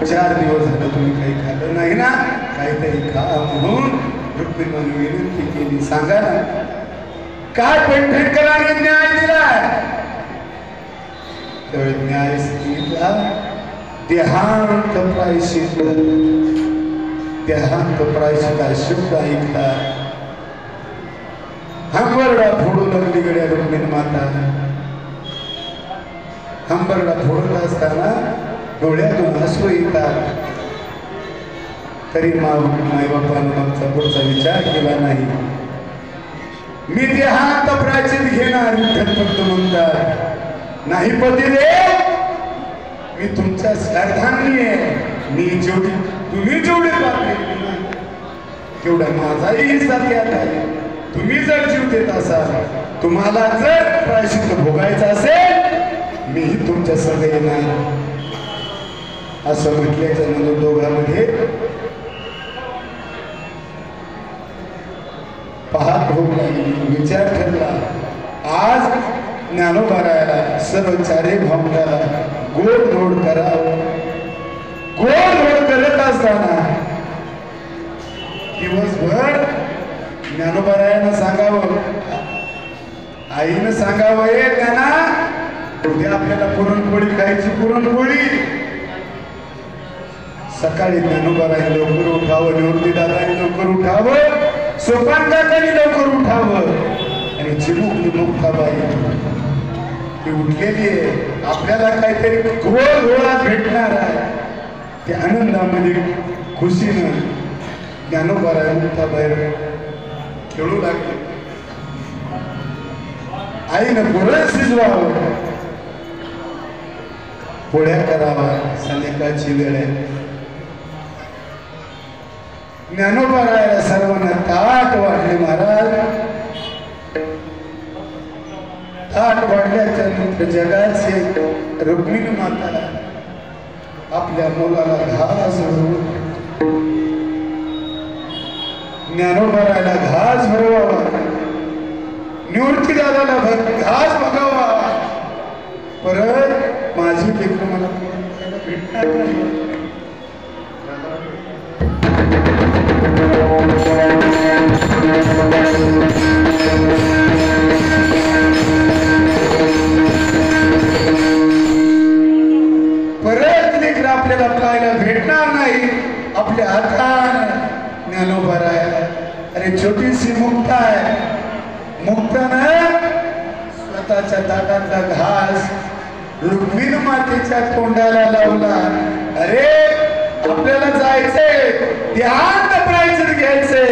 4 दिवस झालं तुम्ही काही खाल्लं नाही ना, काहीतरी खा म्हणून रुक्मिणीने विनंती केली. सांगा ना काय पेंढरेकरांनी न्याय दिलाय? तर न्याय सांगितला, देहांत प्रायश्चित. देहांत प्रायश्चित शब्द ऐकला. हंबरडा फोडू लागली गड्या रुक्मिणी माता. हंबरडा फोडत असताना डोळ्यातून अश्रू येतात. तरी मायबापानं आमचा पुढचा विचार केला नाही. मी देहांत प्रायश्चित घेणार, विठ्ठल फक्त म्हणतात नाही पतिदेव, मी तुमच्या श्रद्धांनी आहे. मी जेवढी तुम्ही जेवढे पापले तेवढा माझाही हिस्सा त्यात आहे. तुम्ही जर जीव देत असाल, तुम्हाला जर प्रायश्चित्त भोगायचं असेल, मीही तुमच्या संग येणार. असं म्हटल्याच्या नंतर दोघांमध्ये पाहत होऊ लागली. विचार ठरला, आज ज्ञानोबारायाला सर्व चारे भावनाला गोड गोड करावं. गोड गोड करत असताना दिवसभर ज्ञानोबारायानं सांगावं, आईनं सांगावं, हे ज्ञाना उद्या आपल्याला पुरणपोळी खायची, पुरणपोळी. सकाळी ज्ञानोबारायाने लवकर उठावं, निवृत्ती दादाने लवकर उठावं, सोपान काकांनी लवकर उठावं. आणि चिमुकली मुक्ताबाई ती उठलेली आहे, आपल्याला काहीतरी गोड गोळा भेटणार आहे. त्या आनंदामध्ये खुशीनं ज्ञानोबाराया मुक्ताबाई खेळू लागले. आईनं पुरण शिजवावं, पोळ्या करावा. संध्याकाळची वेळ आहे. ज्ञानोबारायाला सर्वांना ताट वाढले. महाराज ताट वाढल्याच्या नंतर जगाचे रुक्मिणी माता आपल्या मुलाला घास ज्ञानोबारायाला घास भरवावा, निवृत्ती दादाला घास बघावा. परत माझी लेकरं मला भेटणार नाही. परत लेकर आपल्याला पाहायला भेटणार नाही. आपल्या हातात ज्ञानोबाराया, अरे छोटीशी मुक्ता आहे, मुक्तानं स्वतःच्या ताटातला घास रुक्मिणी मातेच्या तोंडाला लावला. अरे आपल्याला जायचंय, ध्यान प्रायश्चित घ्यायचंय.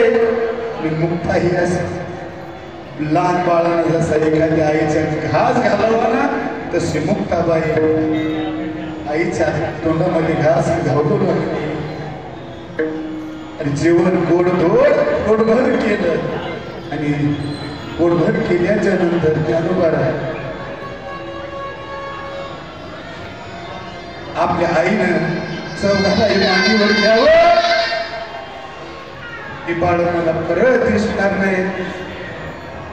मुक्ता ही असं लहान बाळानं जसा एखाद्या आईच्या घास घालावा ना, तशी मुक्ताबाई आईच्या तोंडामध्ये घास घालू लागली. आणि जेवण गोडभर केलं. आणि गोडभर केल्याच्या नंतर ज्ञानोबाराया आपल्या आईनं चौघाला मांडीवर घ्यावं. ही बाळ मला परत दिसणार नाही,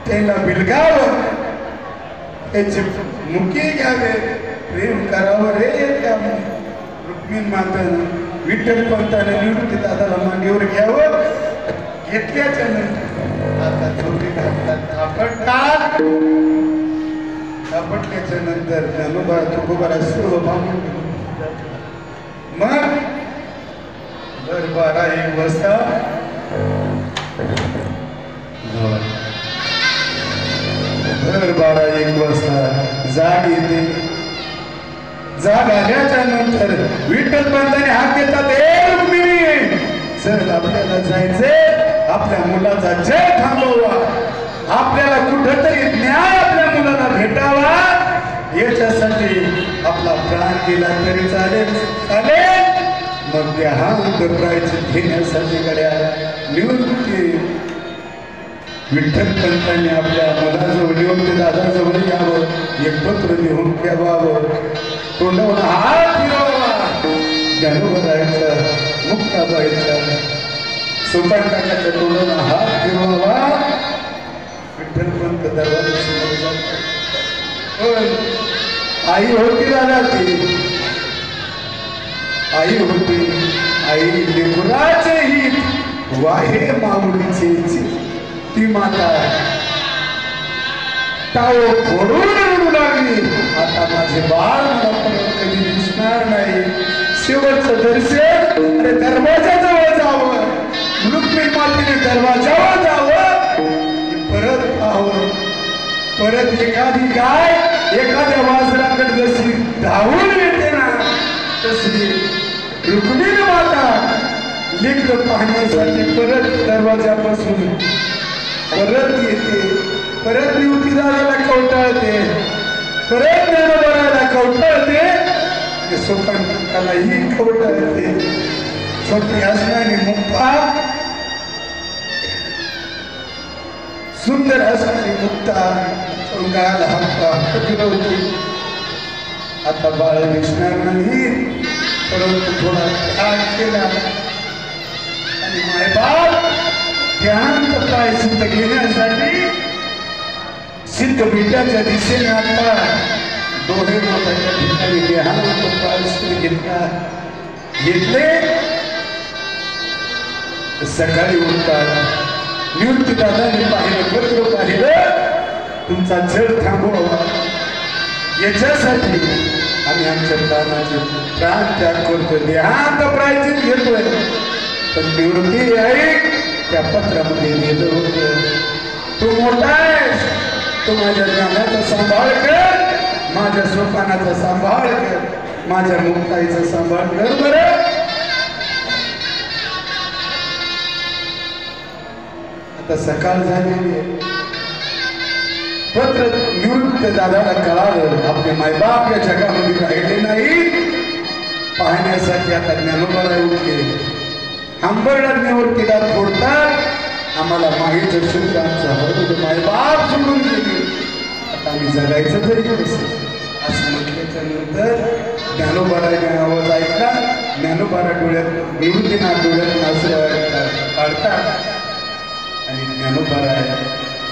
त्याला बिलगावं, त्याची मुकी घ्यावे, प्रेम करावं रे. त्या रुक्मिणी मातानं विठ्ठल पंताने निवृत्ती दादाला मांडीवर घ्यावं. घेतल्याच्या नंतर आता चोरी घालतात, आपटतात. आपटल्याच्या नंतर ज्ञानोबा तुकोबाला सर्व बांधून मग दर 12-1 वाजता दर 12-1 वाजता जाग येते. जाग आल्याच्या नंतर विठ्ठल पंताने हात देतात, ए रुक्मिणी चल आपल्याला जायचंय, आपल्या मुलाचा जय थांबवा, आपल्याला कुठंतरी न्याय आपल्या मुलाला भेटावा. याच्यासाठी आपला प्राण गेला तरी चालेल चालेल. मग त्या हात प्रायश्चित घेण्यासाठी गड्या निवृत्ती विठ्ठल पंतांनी आपल्या मुलाजवळ निवृत्ती दादाजवळ यावं, एक पत्र लिहून ठेवावं, तोंडावर हात फिरवावा. ज्ञानोबारायांचा मुक्ताबाईचा सोपान काकाच्या तोंडावर हात फिरवावा. विठ्ठल पंत दरबार पण आई होती दादा ती आई होती आई लेकराचे हित वाहे माऊलीचे ती माता टाळो फोडून रडू लागली आता माझे बाळ मला परत कधी दिसणार नाही शेवटचं दर्शन अरे दरवाजाजवळ जावं रुक्मिणी मातेने दरवाजावर जावं परत पाहावं परत एखादी गाय एखाद्या वासराकडे जशी धावून येते ना तशी रुक्मिणी माता लेकरं पाहण्यासाठी परत दरवाजापासून परत येते परत युवतीदाराला कवटाळते परत ज्ञानोबाला कवटाळते स्वतःलाही कवटाळते छोटी असणारी मुक्ता सुंदर असणारी मुक्ता अंगाला हक्का फिरवते आता बाळ दिसणार नाही परंतु थोडा त्याग केला आणि मायबाप ध्यान काय सिद्ध घेण्यासाठी सिद्ध पीठाच्या दिशेने आता दोघे माताच्या ठिकाणी ध्यान घेतला घेतले सकाळी उठतात निवृत्ती दादाने पाहिलं बरोबर पाहिलं तुमचा जळ थांबवा याच्यासाठी आम्ही आमच्या प्राणाचे प्राण त्याग करतो ध्यान तर प्रायचित घेतोय पण निवृत्ती आहे त्या पत्रामध्ये लिहिलं होतं तू मोठा आहेस तू माझ्या ज्ञानाचा सांभाळ कर माझ्या सोपानाचा सांभाळ कर माझ्या मुक्ताईचा सांभाळ कर बरं आता सकाळ झालेली आहे पत्र निवृत्त दादाला कळालं आपले मायबाप या जगामध्ये राहिले नाही पाहण्यासाठी आता ज्ञानोबाला उठले आंबरडाज्ञावरतीला फोडतात आम्हाला माहीत असेल आमचा हरवलं मायबाप सोडून गेले आता आम्ही जगायचं तरी कसं असं म्हटल्याच्या नंतर ज्ञानोबाला आवाज ऐकला ज्ञानोबाला डोळ्यात निवृत्तीना डोळ्यात आसरे काढतात आणि ज्ञानोबाला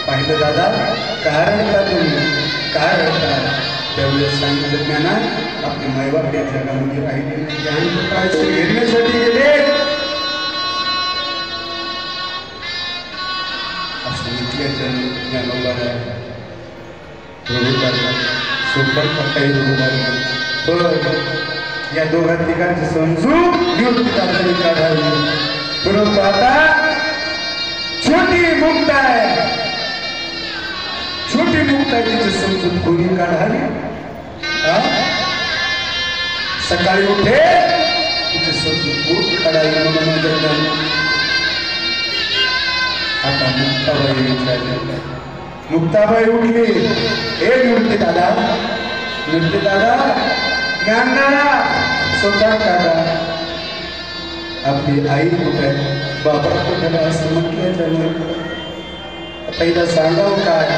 पाहिलं दादा काय रडता तुम्ही काय रडता त्यावेळेस सांगितलं ज्ञाना आपले मायबाप या जगामध्ये राहिले ज्ञान काय घेण्यासाठी गेले असं इथल्याच्या ज्ञानोबाला सोबत काही पण या दोघा ठिकाणची समजून निवृत्ती काढावी परंतु आता छोटी मुक्ता आहे छोटी मुक्ता तिची समजून कोणी काढावी सकाळी उठे तिची समजून कोण काढावी म्हणून आता मुक्ताबाई विचारली मुक्ताबाई उठली हे निवृत्ती दादा ज्ञानदादा स्वतः काढा आपली आई कुठे बाबा कुठे असं म्हटलं त्यामुळे पहिला सांगावं काय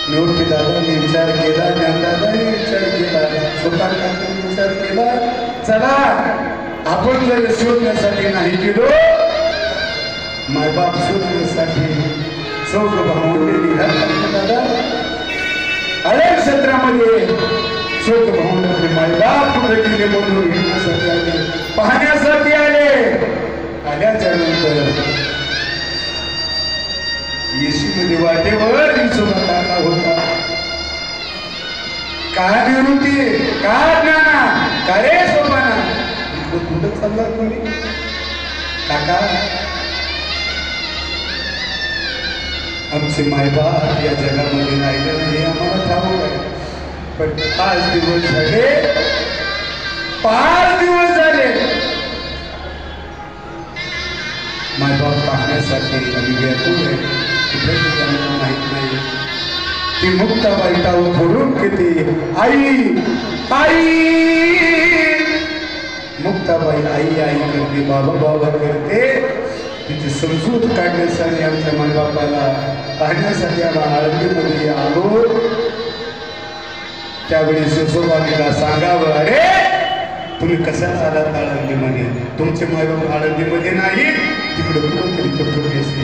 निवृत्ती दादांनी विचार केला ज्ञानदादांनी विचार केला स्वतः काकांनी विचार केला चला आपण जर शोधण्यासाठी नाही गेलो मायबाप शोधण्यासाठी चौक भावंडे दादा अनेक क्षेत्रामध्ये चौक भावंडे मायबाप पुढे गेले म्हणून घेण्यासाठी आले पाहण्यासाठी आले आल्याच्या नंतर येशीमध्ये वाटेवर हिशोबा टाका होता का निवृत्ती का ज्ञाना का रे सोपाना कुठं चालला तुम्ही काका आमचे मायबाप या जगामध्ये राहिले नाही आम्हाला ठाऊक आहे पण 5 दिवस झाले 5 दिवस झाले मायबाप पाहण्यासाठी आम्ही व्याकुळ आहे कुठे त्यांना माहित नाही ती मुक्ताबाई टाळू फोडून घेते आई आई मुक्ताबाई आई आई करते बाबा बाबा करते तिची समजूत काढण्यासाठी आमच्या मायबापाला पाहण्यासाठी आम्हाला आळंदीमध्ये आलो त्यावेळी शिवसोबानीला सांगावं अरे तुम्ही कसा आलात आळंदीमध्ये तुमचे मायबाप आळंदीमध्ये नाही तिकडे कुठंतरी कपडे असते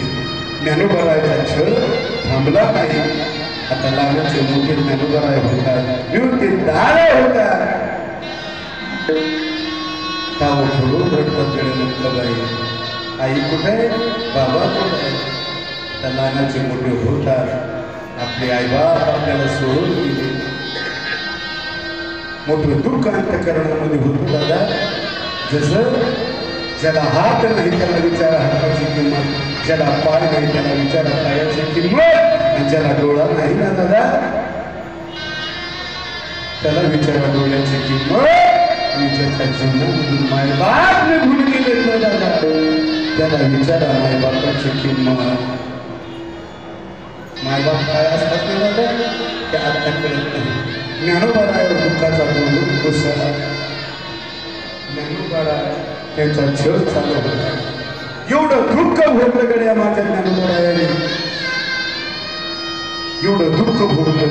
ज्ञानोबाराचा छळ थांबला नाही आता लहानाचे मोठे ज्ञानोबराय होतात निवृत्ती दारे होतात ताव फोडून रडतात कडे म्हटलं बाई आई कुठे बाबा कुठे त्या लहानाचे मोठे होतात आपले आईबाप आपल्याला सोडून गेले मोठं दुःख अंतःकरणामध्ये होतं दादा जसं ज्याला हात नाही त्याला विचारा हाताची किंमत ज्याला पाय नाही त्याला विचारा पायाची किंमत आणि ज्याला डोळा नाही ना दादा त्याला विचारा डोळ्याची किंमत आणि ज्याच्या जीवनामधून मायबाप निघून गेले ना दादा त्याला विचारा मायबापाची किंमत मायबाप काय असतात ना दादा ते आता कळत नाही ज्ञानोबारावर दुःखाचा बोलून कोसळला ज्ञानोबारा त्यांचा छळ चालू होता एवढं दुःख भोगलं गड्या माझ्या ज्ञानोबारायाने एवढं दुःख भोगलं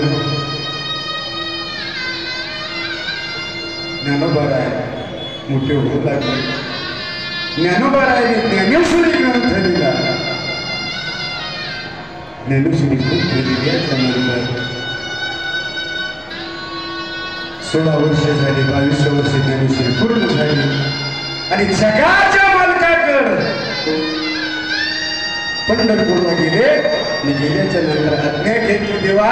ज्ञानोबाराय मोठे होऊ लागले ज्ञानोबारायाने ज्ञानेश्वरी ग्रंथ लिहिला ज्ञानेश्वरी खूप लिहिली त्यानंतर 16 वर्ष झाली 22 वर्ष ज्ञानेश्वरी पूर्ण झाली आणि जगाच्या मालकाकडे पंढरपूरला गेले आणि गेल्याच्या नंतर आज्ञा घेतली देवा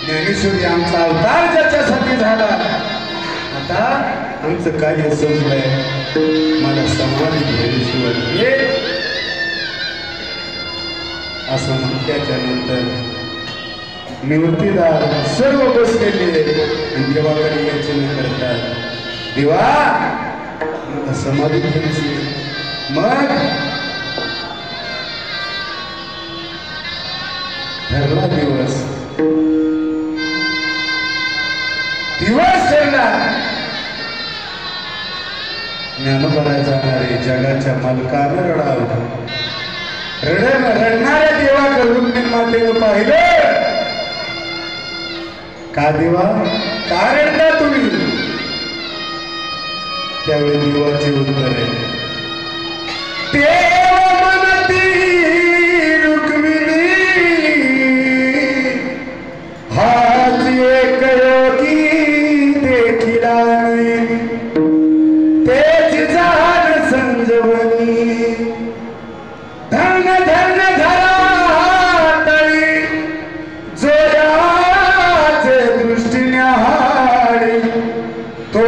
ज्ञानेश्वरी आमचा अवतार ज्याच्यासाठी झाला आता आमचं कार्य संपलंय मला समाधी ज्ञानेश्वरी असं म्हटल्याच्या नंतर निवृत्तीदार सर्व बसलेले आणि देवाकडे याचना करतात देवा मला समाधी घ्यायची मग ठरला दिवस ठरला ज्ञानोबाराय जाणारे जगाच्या मालकानं रडावं रडणाऱ्या देवाकडून मातेनं पाहिलं का देवा का रडता तुम्ही त्यावेळी देवाचे उत्तर आहे देव मनती रुक्मिणी हाच एक योगी देखिला तेच झाड संजवनी धन धन धरा तळी जोयाचे दृष्टीने हाडी तो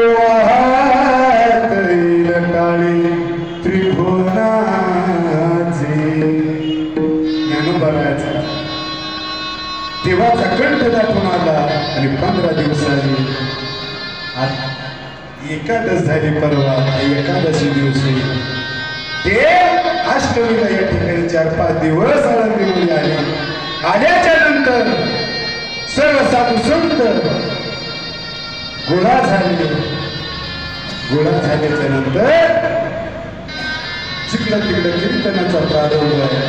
हातईल टाळी त्रिभुवनाचे ज्ञानोबारायाचा देवाचा कंठ दाखवून आला आणि 15 दिवसांनी एकादश झाली परवा एकादशी दिवशी ते अष्टमीला या ठिकाणी 4-5 दिवस आळंदीमध्ये आले आल्याच्या नंतर सर्व साधू संत गोळा झाल्याच्या नंतर जिकडं तिकडं कीर्तनाचा प्रारंभ आहे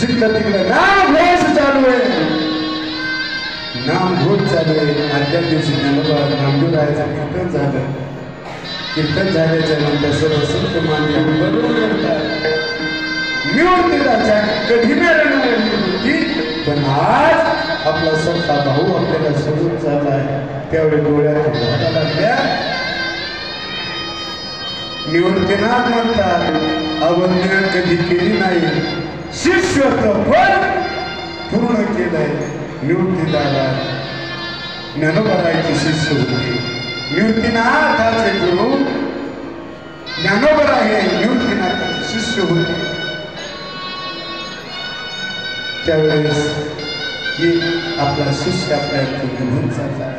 जिकडं तिकडं नामघोष चालू आहे नामघोष चालू आहे आजच्या दिवशी नामदेवरायाचं कीर्तन झालं कीर्तन झाल्याच्या नंतर सर्व संत मान्य बरोबर करतात निवृत्तीदाच्या कधी मिळणार निवृत्ती पण आज आपला सत्ता भाऊ आपल्याला सोडून चाललाय त्यावेळी डोळ्यात भरायला लागल्या निवृत्तीनाथ म्हणतात अवज्ञा कधी केली नाही शिष्यत्व पण पूर्ण केलंय निवृत्तीदादा ज्ञानोबारायाचे शिष्य होते निवृत्तीनाथाचे गुरु ज्ञानोबराय हे निवृत्तीनाथाचे शिष्य होते त्यावेळेस हे आपला शिष्य आपल्याला निघून चालला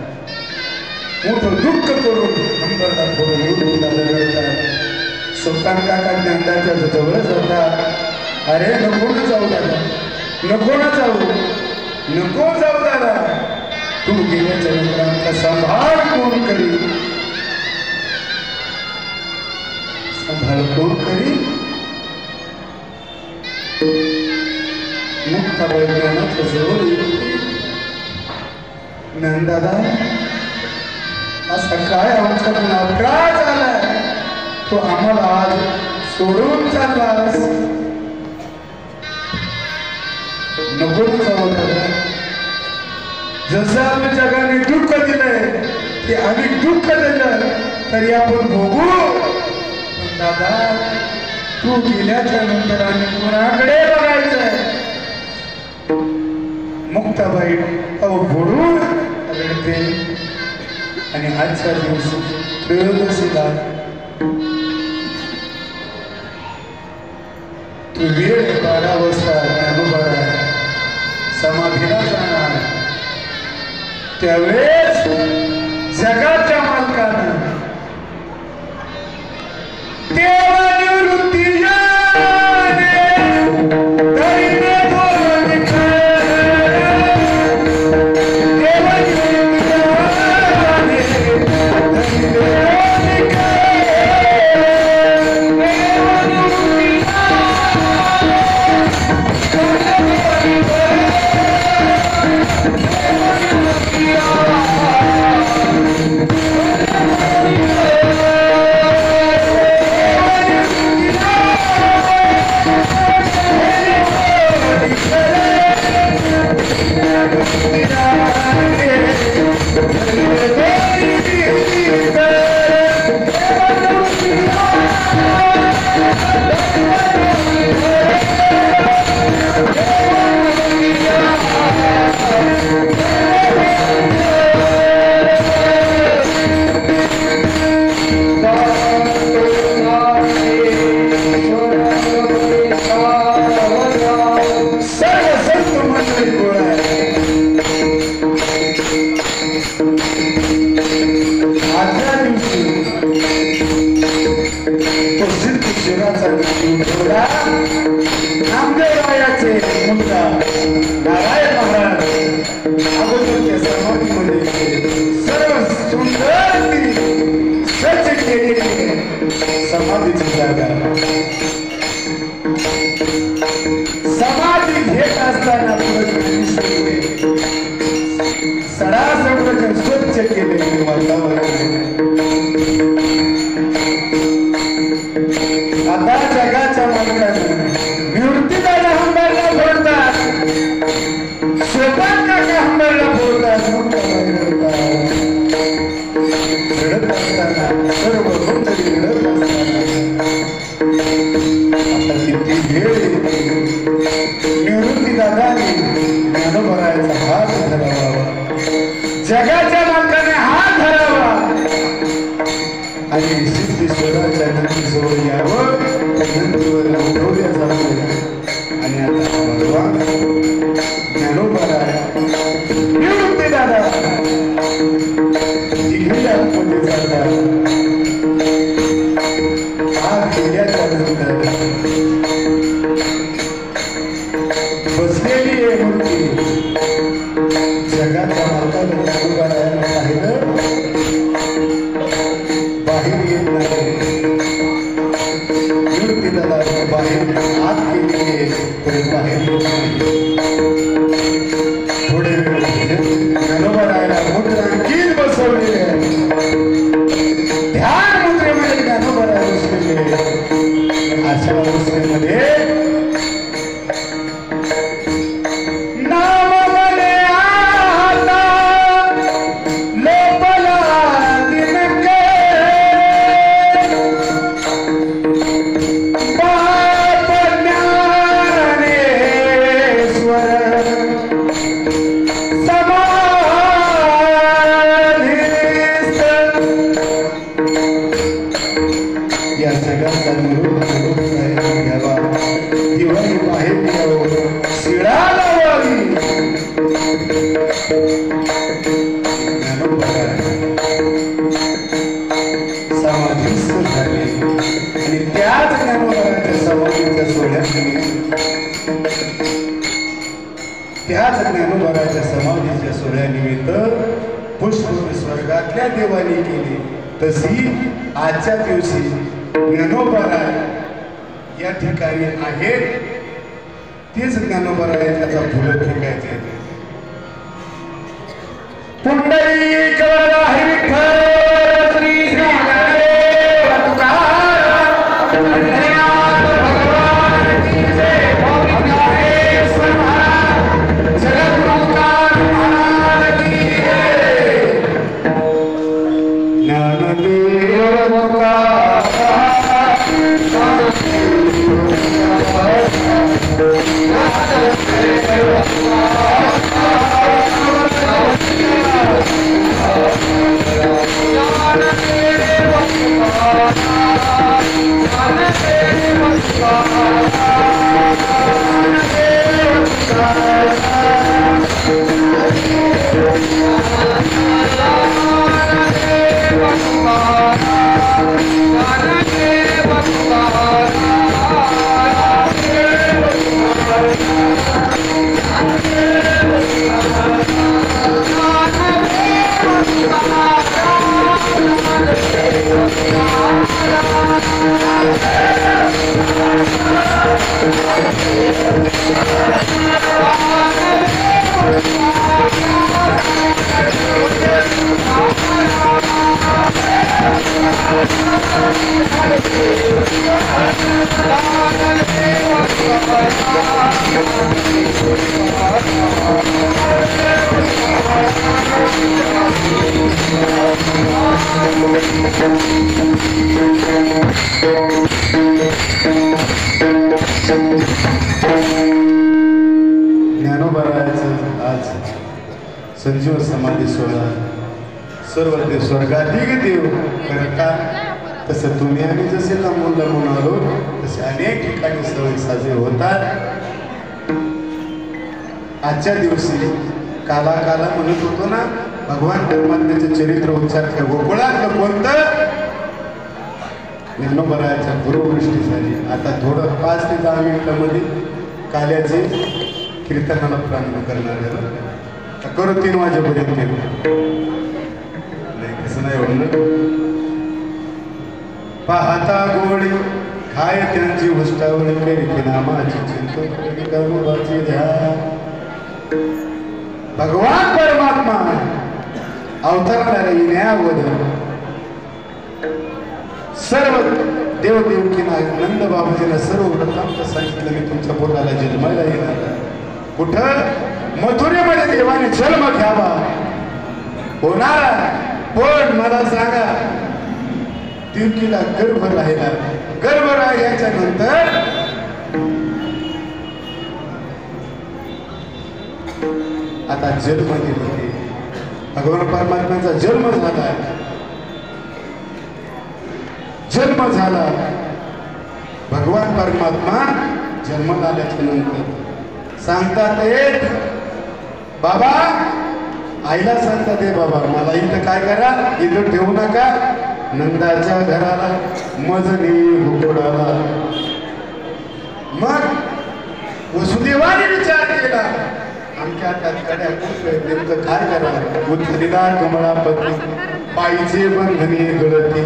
मोठं दुःख करून नंबरला करून निवृत्तीदादा रडतात सुलतान काका ज्ञानदाच्या जवळ जातात अरे नको ना जाऊ दादा नको ना जाऊ दादा तू गेल्याच्या नंतर आमचा सांभाळ कोण करी मुक्ता वैज्ञानाचं जवळ ज्ञानदादा असा काय आमच्याकडून अपराध झालाय तो आम्हाला आज सोडून चाललास नको जावं. जसं आपल्या जगाने दुःख दिलंय ते अधिक दुःख दिलं तरी आपण भोगू. पण दादा तू गेल्याच्या नंतर आम्ही कोणाकडे बघायचंय. मुक्ताबाई फोडून रडते आणि आजच्या दिवशी त्रयोदशीला तू वेळ 12 वाजता ज्ञानोबा समाधीला जाणार. त्यावेळेस जगाच्या मालकानं समाधी घेत असताना सडासड स्वच्छ केलेले वातावरण. आता जगाच्या मालकाने निवृत्तीदादा हंबरला फोडतात, स्वतः काका हंबरला फोडतात. रडत असताना सर्व मंडळी रडत असताना आता किती वेळ निवृत्ती दादाने ज्ञानोबरायाचा हात धरावा, जगाच्या मालकाने हात धरावा आणि सिद्धेश्वराच्या नंदीजवळ यावं. नंदीवर उठवल्या जावं आणि आता भगवान ज्ञानोबराया निवृत्ती दादा तिघे आतमध्ये जातात. हात गेल्याच्या नंतर बसलेली आहे मूर्ती. जगाच्या मालकाने ज्ञानोबरायाला पाहिलं, बाहेर येत नाही. निवृत्ती दादा बाहेर आत गेली तरी बाहेर येत नाही. थोडे वेळ ज्ञानोबरायाला मुद्रांकित बसवलेले आहे. ध्यान मुद्रेमध्ये ज्ञानोबराया बसलेले. अशा अवस्थेमध्ये त्याच ज्ञानोबराच्या समाधीच्या सोहळ्यानिमित्त पुष्प स्वर्गातल्या देवाने केली. तशी आजच्या दिवशी ज्ञानोबराय या ठिकाणी आहेत. तेच ज्ञानोबराय त्याचा फुलं फेकायचे. पुंडलिक श्री श्री भगवान ज्ञानोबारायाचं आज संजीव समाधी सोहळा सर्व देव स्वर्गाधिक देव करतात तसं तुम्ही आम्ही जसे लांबून लांबून आलो तसे अनेक ठिकाणी सण साजरे होतात. आजच्या दिवशी काला काला म्हणत होतो ना भगवान परमात्म्याचे चरित्र उच्चार गोकुळातलं कोणतं ज्ञानोबारायाच्या गुरुवृष्टी झाली. आता थोडं 5 ते 10 मिनिटांमध्ये काल्याचे कीर्तनाला प्रारंभ करणार आहे. करू 3 वाजेपर्यंत नाही कसं नाही म्हणलं. पाहता गोडी खाय त्यांची उष्टावणी करी नामाची चिंतन ध्यान. भगवान परमात्मा अवतरणारे येण्यावर सर्व देवदेवकींना नंद बाबाजींना सर्व प्रथम सांगितलं मी तुमच्या पोटाला जन्माला येणार. कुठं मथुरेमध्ये देवाने जन्म घ्यावा होणार. पण मला सांगा देवकीला गर्भ राहिला. गर्भ राहिल्याच्या नंतर आता जन्म दिले भगवान परमात्म्याचा जन्म झाला. जन्म झाला भगवान परमात्मा जन्माला आल्याच्या नंतर सांगतात येत बाबा आईला सांगतात हे बाबा मला इथं काय करा इथं ठेवू नका. नंदाच्या घराला मजनी हुकडाला. मग वसुदेवाने विचार केला आमच्या कडे नेमकं काय करा. उद्धरीला कमळापती पायीचे बंधने गळती.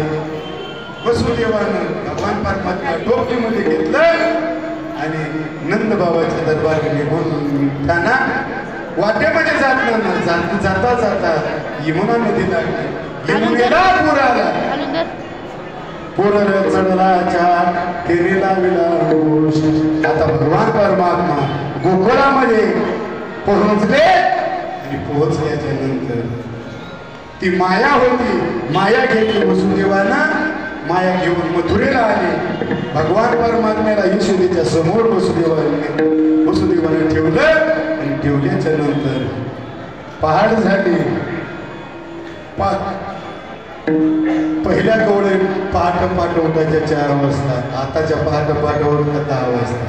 वसुदेवानं भगवान परमात्मा टोपलीमध्ये घेतलं आणि नंद बाबाच्या दरबार निघून त्यांना वाटेमध्ये जाता जाता यमुना नदी लागली. यमुनेला पूर आला. पूर चढलाच्या तेरीला विला. आता भगवान परमात्मा गोकुळामध्ये पोहोचले आणि पोहोचल्याच्या नंतर ती माया होती. माया घेतली वसुदेवानं. माया घेऊन मथुरेला आले. भगवान परमात्म्याला यशोदेच्या समोर वसुदेवाने ठेवलं आणि ठेवल्याच्या नंतर पहाड झाली. पहिल्या गवळे पहाट पहाट उठायच्या 4 वाजता. आताच्या पहाट पहाट उठतात 10 वाजता.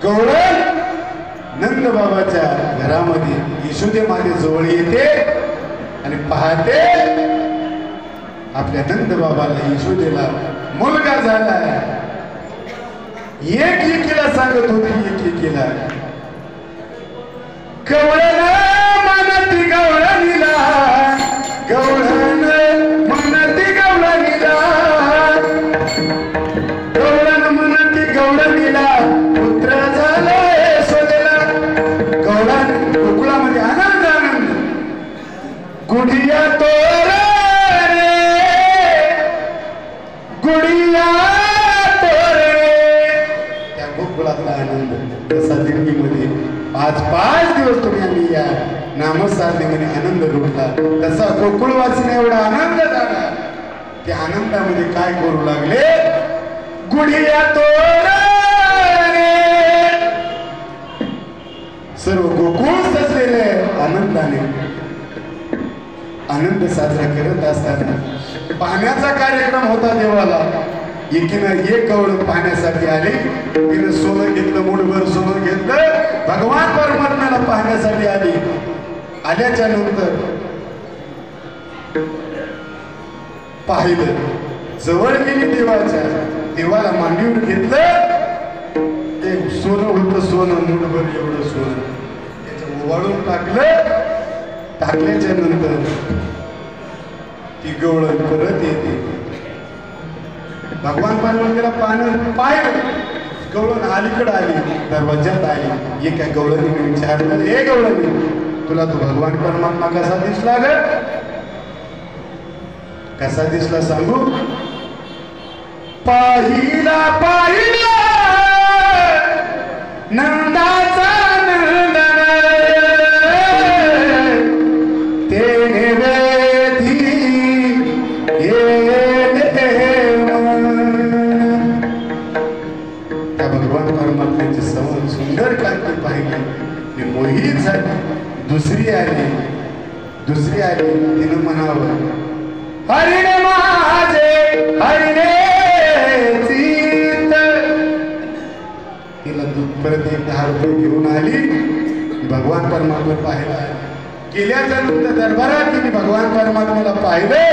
गवळे नंद बाबाच्या घरामध्ये यशोदे माझ्या जवळ येते आणि पाहते आपल्या नंद बाबाला यशोदेला मुलगा झालाय. एकीला सांगत होती एकीला गवळण मनती गवळणीला. गवळण मनती गवळणीला. गवळण मनती गवळणीला पुत्र झाला यशोदेला. गवळण गोकुळामध्ये आनंद आनंद गुढिया तोर गुढिया तोरणे. त्या गोकुळातला आनंद तसा दिल्लीमध्ये 5 दिवस तुम्ही आम्ही या नामसाधनेमध्ये आनंद लुटला. तसा गोकुळवासीने एवढा आनंद झाला. त्या आनंदामध्ये काय करू लागले गुढिया तोरणे आले आनंद साजरा करत असताना पाहण्याचा कार्यक्रम होता देवाला. एकीनं एक गवळण पाहण्यासाठी आली. तिनं सोनं घेतलं, मुठभर सोनं घेतलं, भगवान परमात्म्याला पाहण्यासाठी आली. आल्याच्या नंतर पाहिलं, जवळ गेली देवाच्या, देवाला मांडीवर घेतलं. ते सोनं होतं, सोनं मुठभर एवढं सोनं त्याच्या ओवाळून टाकलं. टाकल्याच्या नंतर ती गवळण परत येते. भगवान परमात्म्याला पाहिलं, गवळण अलीकडे आली, दरवाज्यात आली. एका गवळणीने विचारलं, हे गवळणी, तुला तो भगवान परमात्मा कसा दिसला ग? कसा दिसला सांगू? पाहिला पाहिला नंदाचा नंदन, तेने वेधी त्या भगवान परमात्म्याची सुंदर कांती पाहिली, मोहित झाली. दुसरी आली तिनं म्हणावं, हरिणे माझे हरिणे चित्त. तिला परत एक 10 रुपये घेऊन आली. भगवान परमात्मा पाहिला. गेल्याच्या नंतर दरबारात तिने भगवान परमात्म्याला पाहिलं.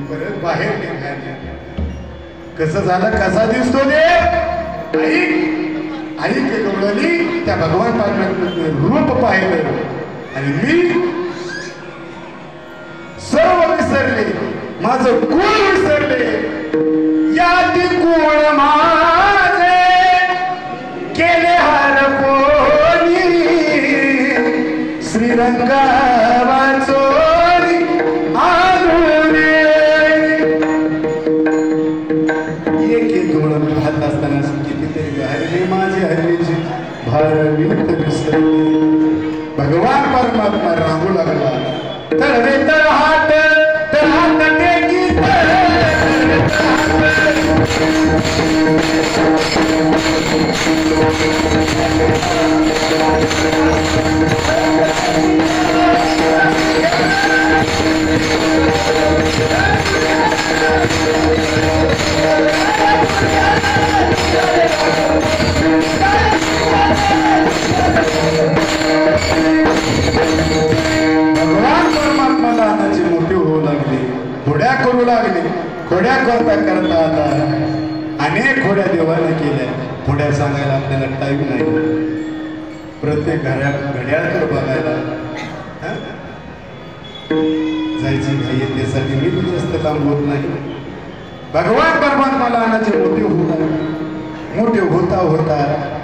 परत बाहेर निघाली. कसं झालं, कसा दिसतो ते? आई ते गवळणी त्या भगवान परमात्म्याचं रूप पाहिलं आणि मी सर्व विसरले, माझं कुळ विसरले. यादी कुळ माझे केले हार कोणी, श्रीरंगा वाचोरी आधुरे. एक गवळण पाहत असताना कितीतरी हरणे माझे हरणेची भारवित विसरले. भगवान परमात्मा राहू लागला. तर हात टेकी भगवान परमात्मा लहानाची मोठी होऊ लागली, खोड्या करू लागली. खोड्या करता आता अनेक खोड्या देवाने केल्या. खोड्या सांगायला आपल्याला टाईम नाही. प्रत्येक घड्याळकडे बघायला जायची घाई, त्यासाठी मी जास्त काम होत नाही. भगवान परमात्मा लहानाचे मोठे होऊ लागले. मोठे होता होता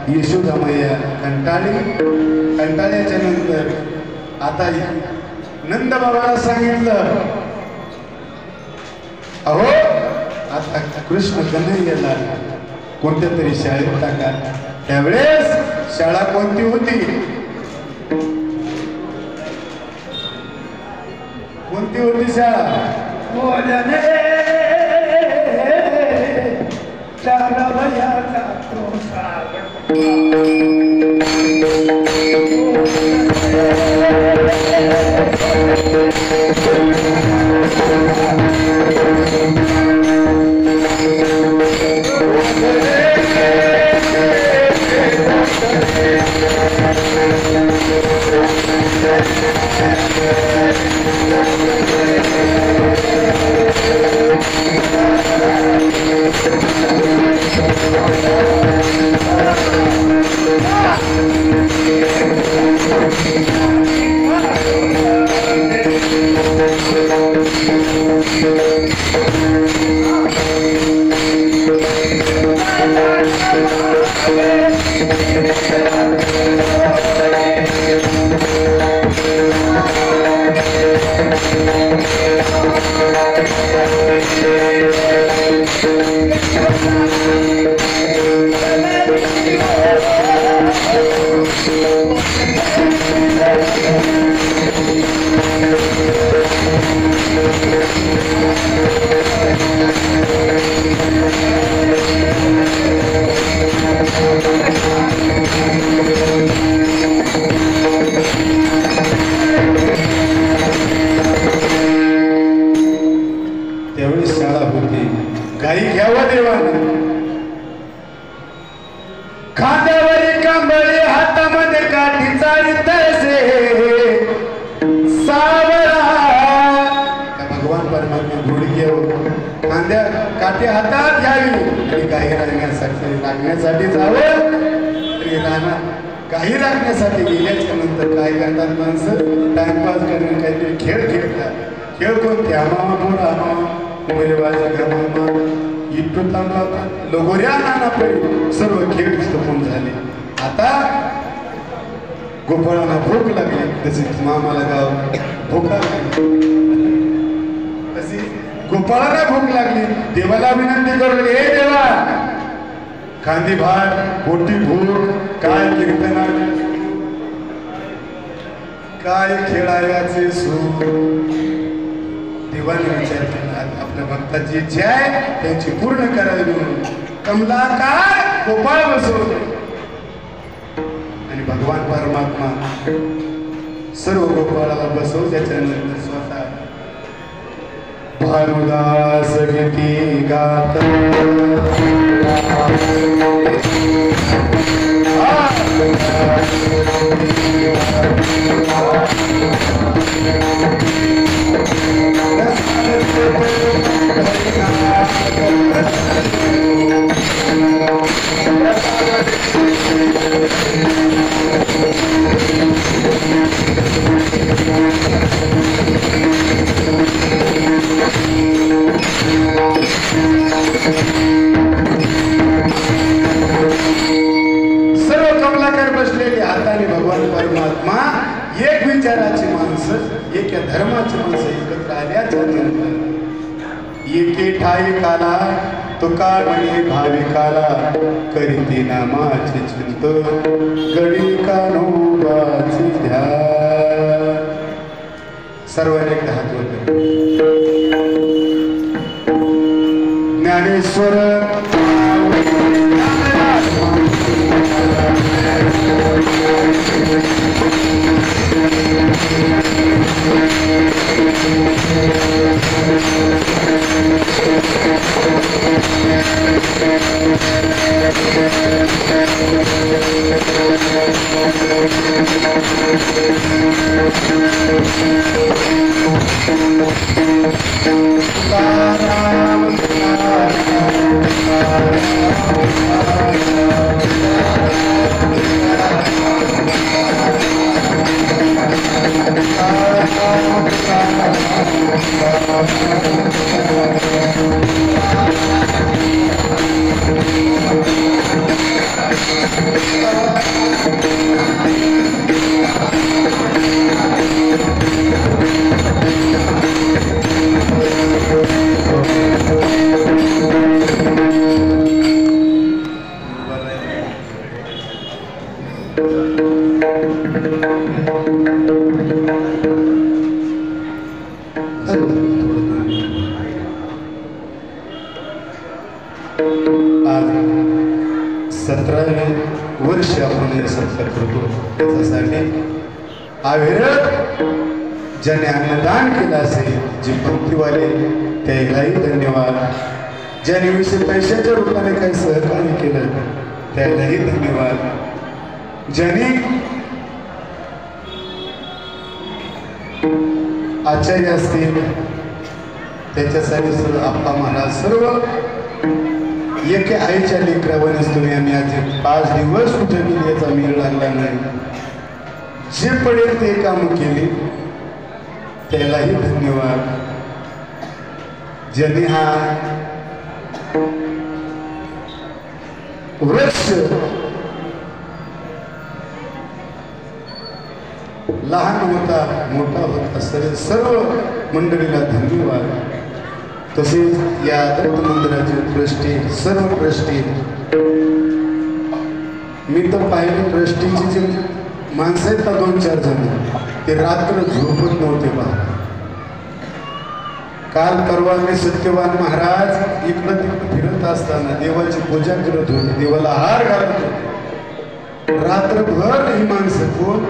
यशोदा मैया कंटाळल्याच्या नंतर आता नंद बाबाला सांगितलं, अहो आता कृष्ण कन्हैयाला कोणत्या तरी शाळेत टाका. त्यावेळेस शाळा कोणती होती? कोणती होती शाळा? खांद्यावरी कंबळी हातामध्ये काठी चाळीत तसे सावरा भगवान परमात्मा गुडघे खांद्या काठी हातात घ्यावी आणि काही राखण्यासाठी जावं तरी राहणार काही राखण्यासाठी गेल्याच्या नंतर काय करतात माणसं टाइमपास करणे काहीतरी खेळ खेळतात खेळ कोणते आमामा पोरा आमामा मोबाईल वाजा घामामा इतकं चांगला होता लगोऱ्या नाना पडे सर्व खेळ संपून झाले आता गोपाळांना भूक लागली तशीच मामाला गाव भूका तशी गोपाळांना भूक लागली देवाला विनंती करू हे देवा खांदी भात पोटी भूक काय कीर्तना काय खेळायाचे सुख देवाने विचार केला आपल्या भक्ताची इच्छा आहे त्यांची पूर्ण करावी म्हणून कमलाकार गोपाळ बसवले आणि भगवान परमात्मा सर्व गोपाळाला बसव त्याच्यानंतर स्वतः भानुदास गीती गात सर्व कमलाकर बसलेले हाताने भगवान परमात्मा एक विचाराची माणसं एका धर्माची माणसं एकत्र आल्याच्या नंतर एके ठाई काला तुका म्हणे भाविकाला करीते नामाचे चिंत गडी कानोबाची ध्यान सर्वांनी एकदा हात वर ज्ञानेश्वर आज 17 वर्ष आपण हे सत्कार करतो त्याच्यासाठी अविरत ज्याने अन्नदान केलं असेल जे पंक्तीवाले त्यालाही धन्यवाद ज्याने पैशाच्या रूपाने काही सहकार्य केलं त्यालाही धन्यवाद ज्याने आचार्य असतील त्याच्यासाठी सर्व आप्पा महाराज सर्व एके आईच्या लेकरावरच तुम्ही आम्ही आज 5 दिवस कुठे गेले याचा मेळ लागला नाही जे पडेल ते काम केले त्यालाही धन्यवाद ज्यांनी हा वृक्ष लहान होता मोठा होता सर्व मंडळीला धन्यवाद तसेच या दत्त मंदिराचे ट्रस्टी सर्व ट्रस्टी मी तर पाहिले ट्रस्टीची जे माणसं आहेत ना 2-4 जण ते रात्र झोपत नव्हते पहा काल परवा मी सत्यवान महाराज इकडं तिकडं फिरत असताना देवाची पूजा करत होते देवाला हार घालत होते रात्रभर ही माणसं कोण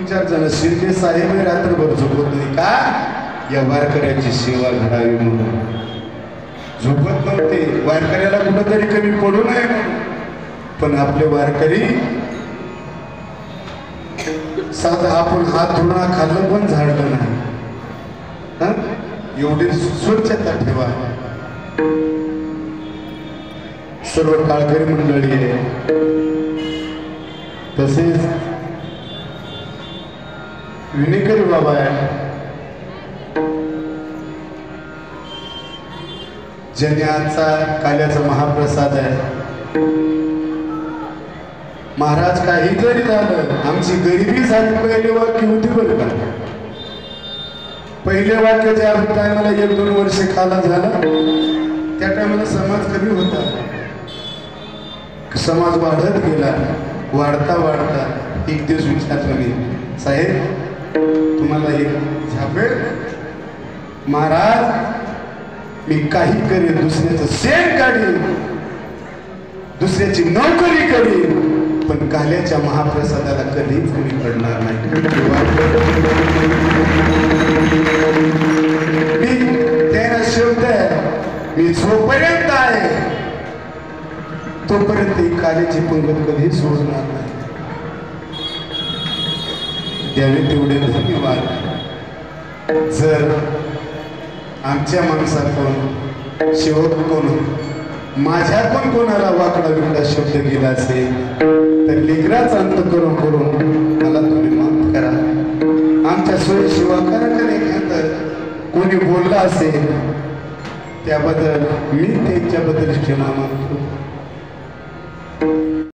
2-4 जण शिर्के साहेब रात्रभर झोपत नाही का या वारकऱ्याची सेवा घडावी म्हणून झोपत नव्हते वारकऱ्याला कुठंतरी कमी पडू नये पण आपले वारकरी साधा आपण हात धुणा खाल्लं पण झाडलं नाही. एवढी स्वच्छता ठेवा. सर्व काळकरी मंडळी आहे, तसेच विनेकरी बाबा आहे, ज्याने आजचा काल्याचा महाप्रसाद आहे. महाराज काही जरी झालं, आमची गरिबी झाली पहिले वाक्य होती बरं का. पहिले वाक्य ज्या टायमाला 1-2 वर्ष खाला झाला त्या टायमाला समाज कमी होता. समाज वाढत गेला. वाढता वाढता एक दिवस विचारलं मी, साहेब तुम्हाला एक झापेल? महाराज मी काही करेन, दुसऱ्याचं शेण काढेन, दुसऱ्याची नोकरी करेन, पण काल्याच्या महाप्रसादाला कधीच मी पडणार नाही. मी त्याला शब्द आहे, मी जोपर्यंत आहे तोपर्यंत ही काल्याची पंगत कधी सोडणार नाही. द्यावे तेवढे धन्यवाद. जर आमच्या माणसाकडून शेवटकडून माझ्याकडून कोणाला वाकडा बिकडा शब्द गेला असेल तर लेकराच अंत करून मला तुम्ही माफ करा. आमच्या सोयीशिवा खरं एखादं कोणी बोलला असेल त्याबद्दल मी त्यांच्याबद्दल क्षमा मागतो.